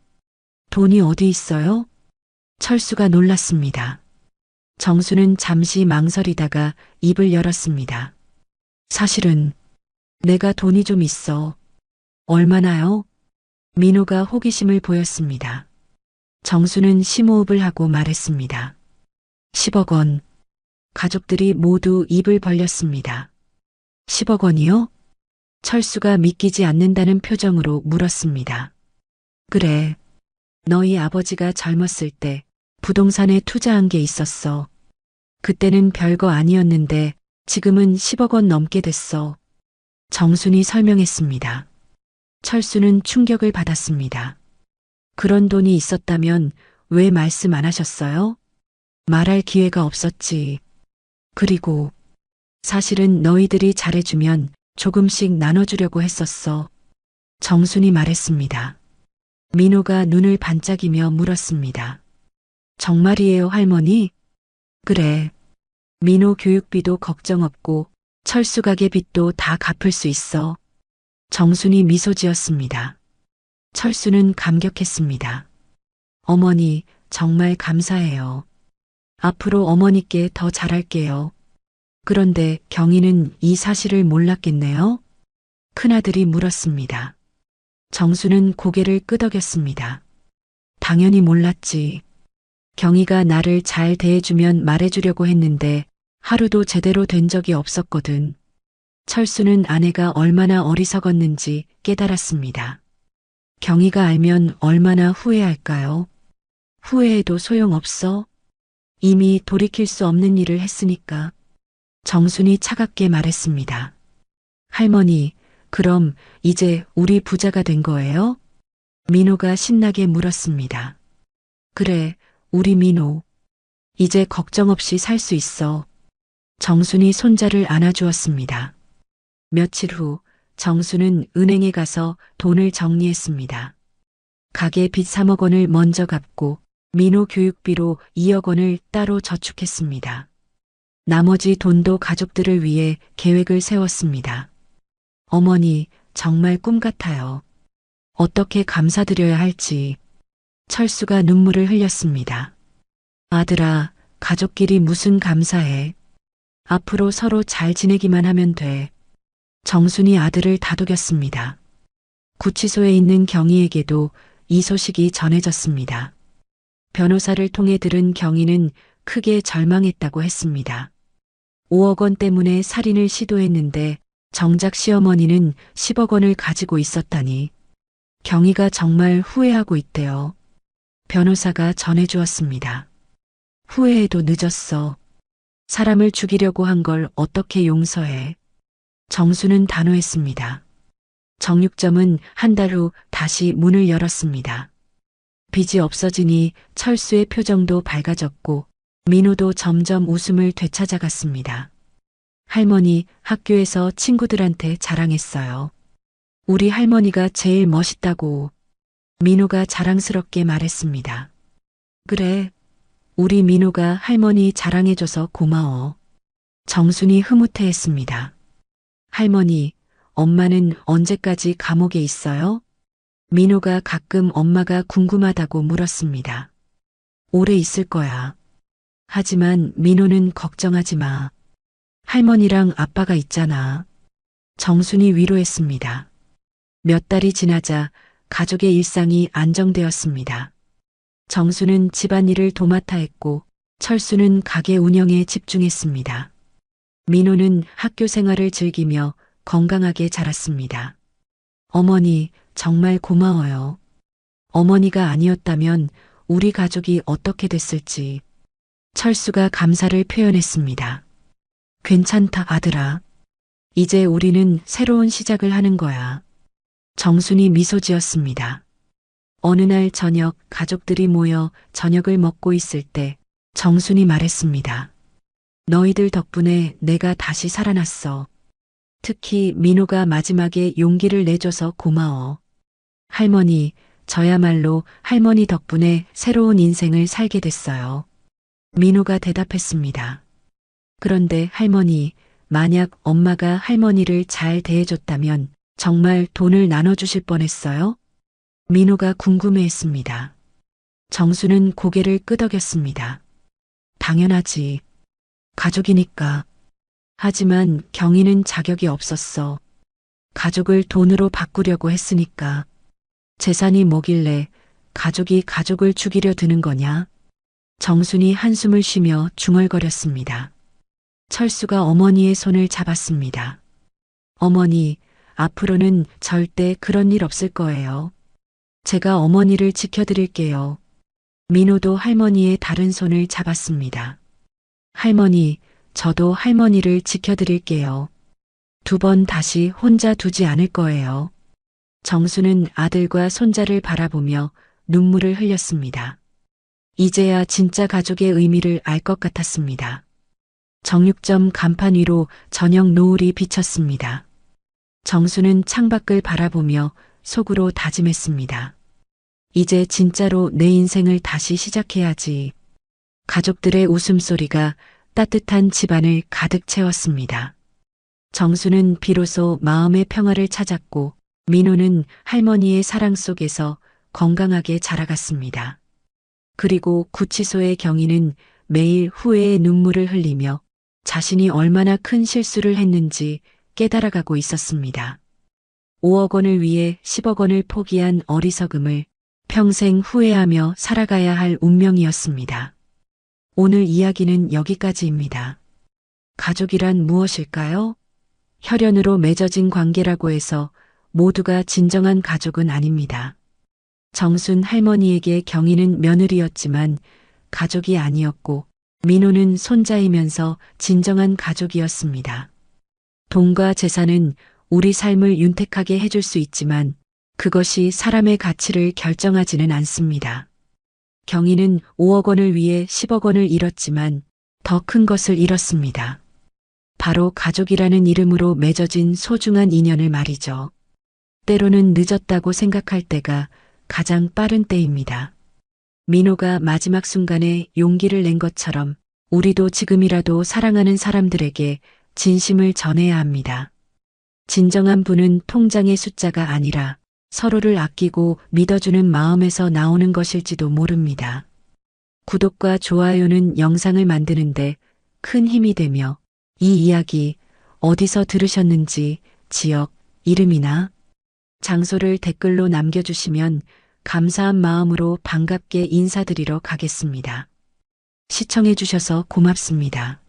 돈이 어디 있어요? 철수가 놀랐습니다. 정수는 잠시 망설이다가 입을 열었습니다. 사실은 내가 돈이 좀 있어. 얼마나요? 민호가 호기심을 보였습니다. 정수는 심호흡을 하고 말했습니다. 10억 원. 가족들이 모두 입을 벌렸습니다. 10억 원이요? 철수가 믿기지 않는다는 표정으로 물었습니다. 그래. 너희 아버지가 젊었을 때 부동산에 투자한 게 있었어. 그때는 별거 아니었는데 지금은 10억 원 넘게 됐어. 정순이 설명했습니다. 철수는 충격을 받았습니다. 그런 돈이 있었다면 왜 말씀 안 하셨어요? 말할 기회가 없었지. 그리고 사실은 너희들이 잘해주면 조금씩 나눠주려고 했었어. 정순이 말했습니다. 민호가 눈을 반짝이며 물었습니다. 정말이에요, 할머니? 그래. 민호 교육비도 걱정 없고 철수 가게 빚도 다 갚을 수 있어. 정순이 미소 지었습니다. 철수는 감격했습니다. 어머니, 정말 감사해요. 앞으로 어머니께 더 잘할게요. 그런데 경희는 이 사실을 몰랐겠네요? 큰아들이 물었습니다. 정수는 고개를 끄덕였습니다. 당연히 몰랐지. 경희가 나를 잘 대해주면 말해주려고 했는데 하루도 제대로 된 적이 없었거든. 철수는 아내가 얼마나 어리석었는지 깨달았습니다. 경희가 알면 얼마나 후회할까요? 후회해도 소용없어. 이미 돌이킬 수 없는 일을 했으니까. 정순이 차갑게 말했습니다. 할머니, 그럼 이제 우리 부자가 된 거예요? 민호가 신나게 물었습니다. 그래, 우리 민호. 이제 걱정 없이 살 수 있어. 정순이 손자를 안아주었습니다. 며칠 후 정수는 은행에 가서 돈을 정리했습니다. 가게 빚 3억 원을 먼저 갚고 민호 교육비로 2억 원을 따로 저축했습니다. 나머지 돈도 가족들을 위해 계획을 세웠습니다. 어머니, 정말 꿈 같아요. 어떻게 감사드려야 할지. 철수가 눈물을 흘렸습니다. 아들아, 가족끼리 무슨 감사해. 앞으로 서로 잘 지내기만 하면 돼. 정순이 아들을 다독였습니다. 구치소에 있는 경희에게도 이 소식이 전해졌습니다. 변호사를 통해 들은 경희는 크게 절망했다고 했습니다. 5억 원 때문에 살인을 시도했는데 정작 시어머니는 10억 원을 가지고 있었다니. 경희가 정말 후회하고 있대요. 변호사가 전해주었습니다. 후회해도 늦었어. 사람을 죽이려고 한 걸 어떻게 용서해. 정수는 단호했습니다. 정육점은 한 달 후 다시 문을 열었습니다. 빚이 없어지니 철수의 표정도 밝아졌고 민호도 점점 웃음을 되찾아갔습니다. 할머니, 학교에서 친구들한테 자랑했어요. 우리 할머니가 제일 멋있다고. 민호가 자랑스럽게 말했습니다. 그래, 우리 민호가 할머니 자랑해줘서 고마워. 정순이 흐뭇해했습니다. 할머니, 엄마는 언제까지 감옥에 있어요? 민호가 가끔 엄마가 궁금하다고 물었습니다. 오래 있을 거야. 하지만 민호는 걱정하지 마. 할머니랑 아빠가 있잖아. 정순이 위로했습니다. 몇 달이 지나자 가족의 일상이 안정되었습니다. 정수는 집안일을 도맡아 했고 철수는 가게 운영에 집중했습니다. 민호는 학교 생활을 즐기며 건강하게 자랐습니다. 어머니, 정말 고마워요. 어머니가 아니었다면 우리 가족이 어떻게 됐을지. 철수가 감사를 표현했습니다. 괜찮다, 아들아. 이제 우리는 새로운 시작을 하는 거야. 정순이 미소 지었습니다. 어느 날 저녁 가족들이 모여 저녁을 먹고 있을 때 정순이 말했습니다. 너희들 덕분에 내가 다시 살아났어. 특히 민호가 마지막에 용기를 내줘서 고마워. 할머니, 저야말로 할머니 덕분에 새로운 인생을 살게 됐어요. 민호가 대답했습니다. 그런데 할머니, 만약 엄마가 할머니를 잘 대해줬다면 정말 돈을 나눠주실 뻔했어요? 민호가 궁금해했습니다. 정수는 고개를 끄덕였습니다. 당연하지. 가족이니까. 하지만 경희는 자격이 없었어. 가족을 돈으로 바꾸려고 했으니까. 재산이 뭐길래 가족이 가족을 죽이려 드는 거냐? 정순이 한숨을 쉬며 중얼거렸습니다. 철수가 어머니의 손을 잡았습니다. 어머니, 앞으로는 절대 그런 일 없을 거예요. 제가 어머니를 지켜드릴게요. 민호도 할머니의 다른 손을 잡았습니다. 할머니, 저도 할머니를 지켜드릴게요. 2번 다시 혼자 두지 않을 거예요. 정수는 아들과 손자를 바라보며 눈물을 흘렸습니다. 이제야 진짜 가족의 의미를 알 것 같았습니다. 정육점 간판 위로 저녁 노을이 비쳤습니다. 정수는 창밖을 바라보며 속으로 다짐했습니다. 이제 진짜로 내 인생을 다시 시작해야지. 가족들의 웃음소리가 따뜻한 집안을 가득 채웠습니다. 정수는 비로소 마음의 평화를 찾았고 민호는 할머니의 사랑 속에서 건강하게 자라갔습니다. 그리고 구치소의 경희는 매일 후회의 눈물을 흘리며 자신이 얼마나 큰 실수를 했는지 깨달아가고 있었습니다. 5억 원을 위해 10억 원을 포기한 어리석음을 평생 후회하며 살아가야 할 운명이었습니다. 오늘 이야기는 여기까지입니다. 가족이란 무엇일까요? 혈연으로 맺어진 관계라고 해서 모두가 진정한 가족은 아닙니다. 정순 할머니에게 경희는 며느리였지만 가족이 아니었고 민호는 손자이면서 진정한 가족이었습니다. 돈과 재산은 우리 삶을 윤택하게 해줄 수 있지만 그것이 사람의 가치를 결정하지는 않습니다. 경희는 5억 원을 위해 10억 원을 잃었지만 더 큰 것을 잃었습니다. 바로 가족이라는 이름으로 맺어진 소중한 인연을 말이죠. 때로는 늦었다고 생각할 때가 가장 빠른 때입니다. 민호가 마지막 순간에 용기를 낸 것처럼 우리도 지금이라도 사랑하는 사람들에게 진심을 전해야 합니다. 진정한 부는 통장의 숫자가 아니라 서로를 아끼고 믿어주는 마음에서 나오는 것일지도 모릅니다. 구독과 좋아요는 영상을 만드는데 큰 힘이 되며 이 이야기 어디서 들으셨는지 지역, 이름이나 장소를 댓글로 남겨주시면 감사한 마음으로 반갑게 인사드리러 가겠습니다. 시청해주셔서 고맙습니다.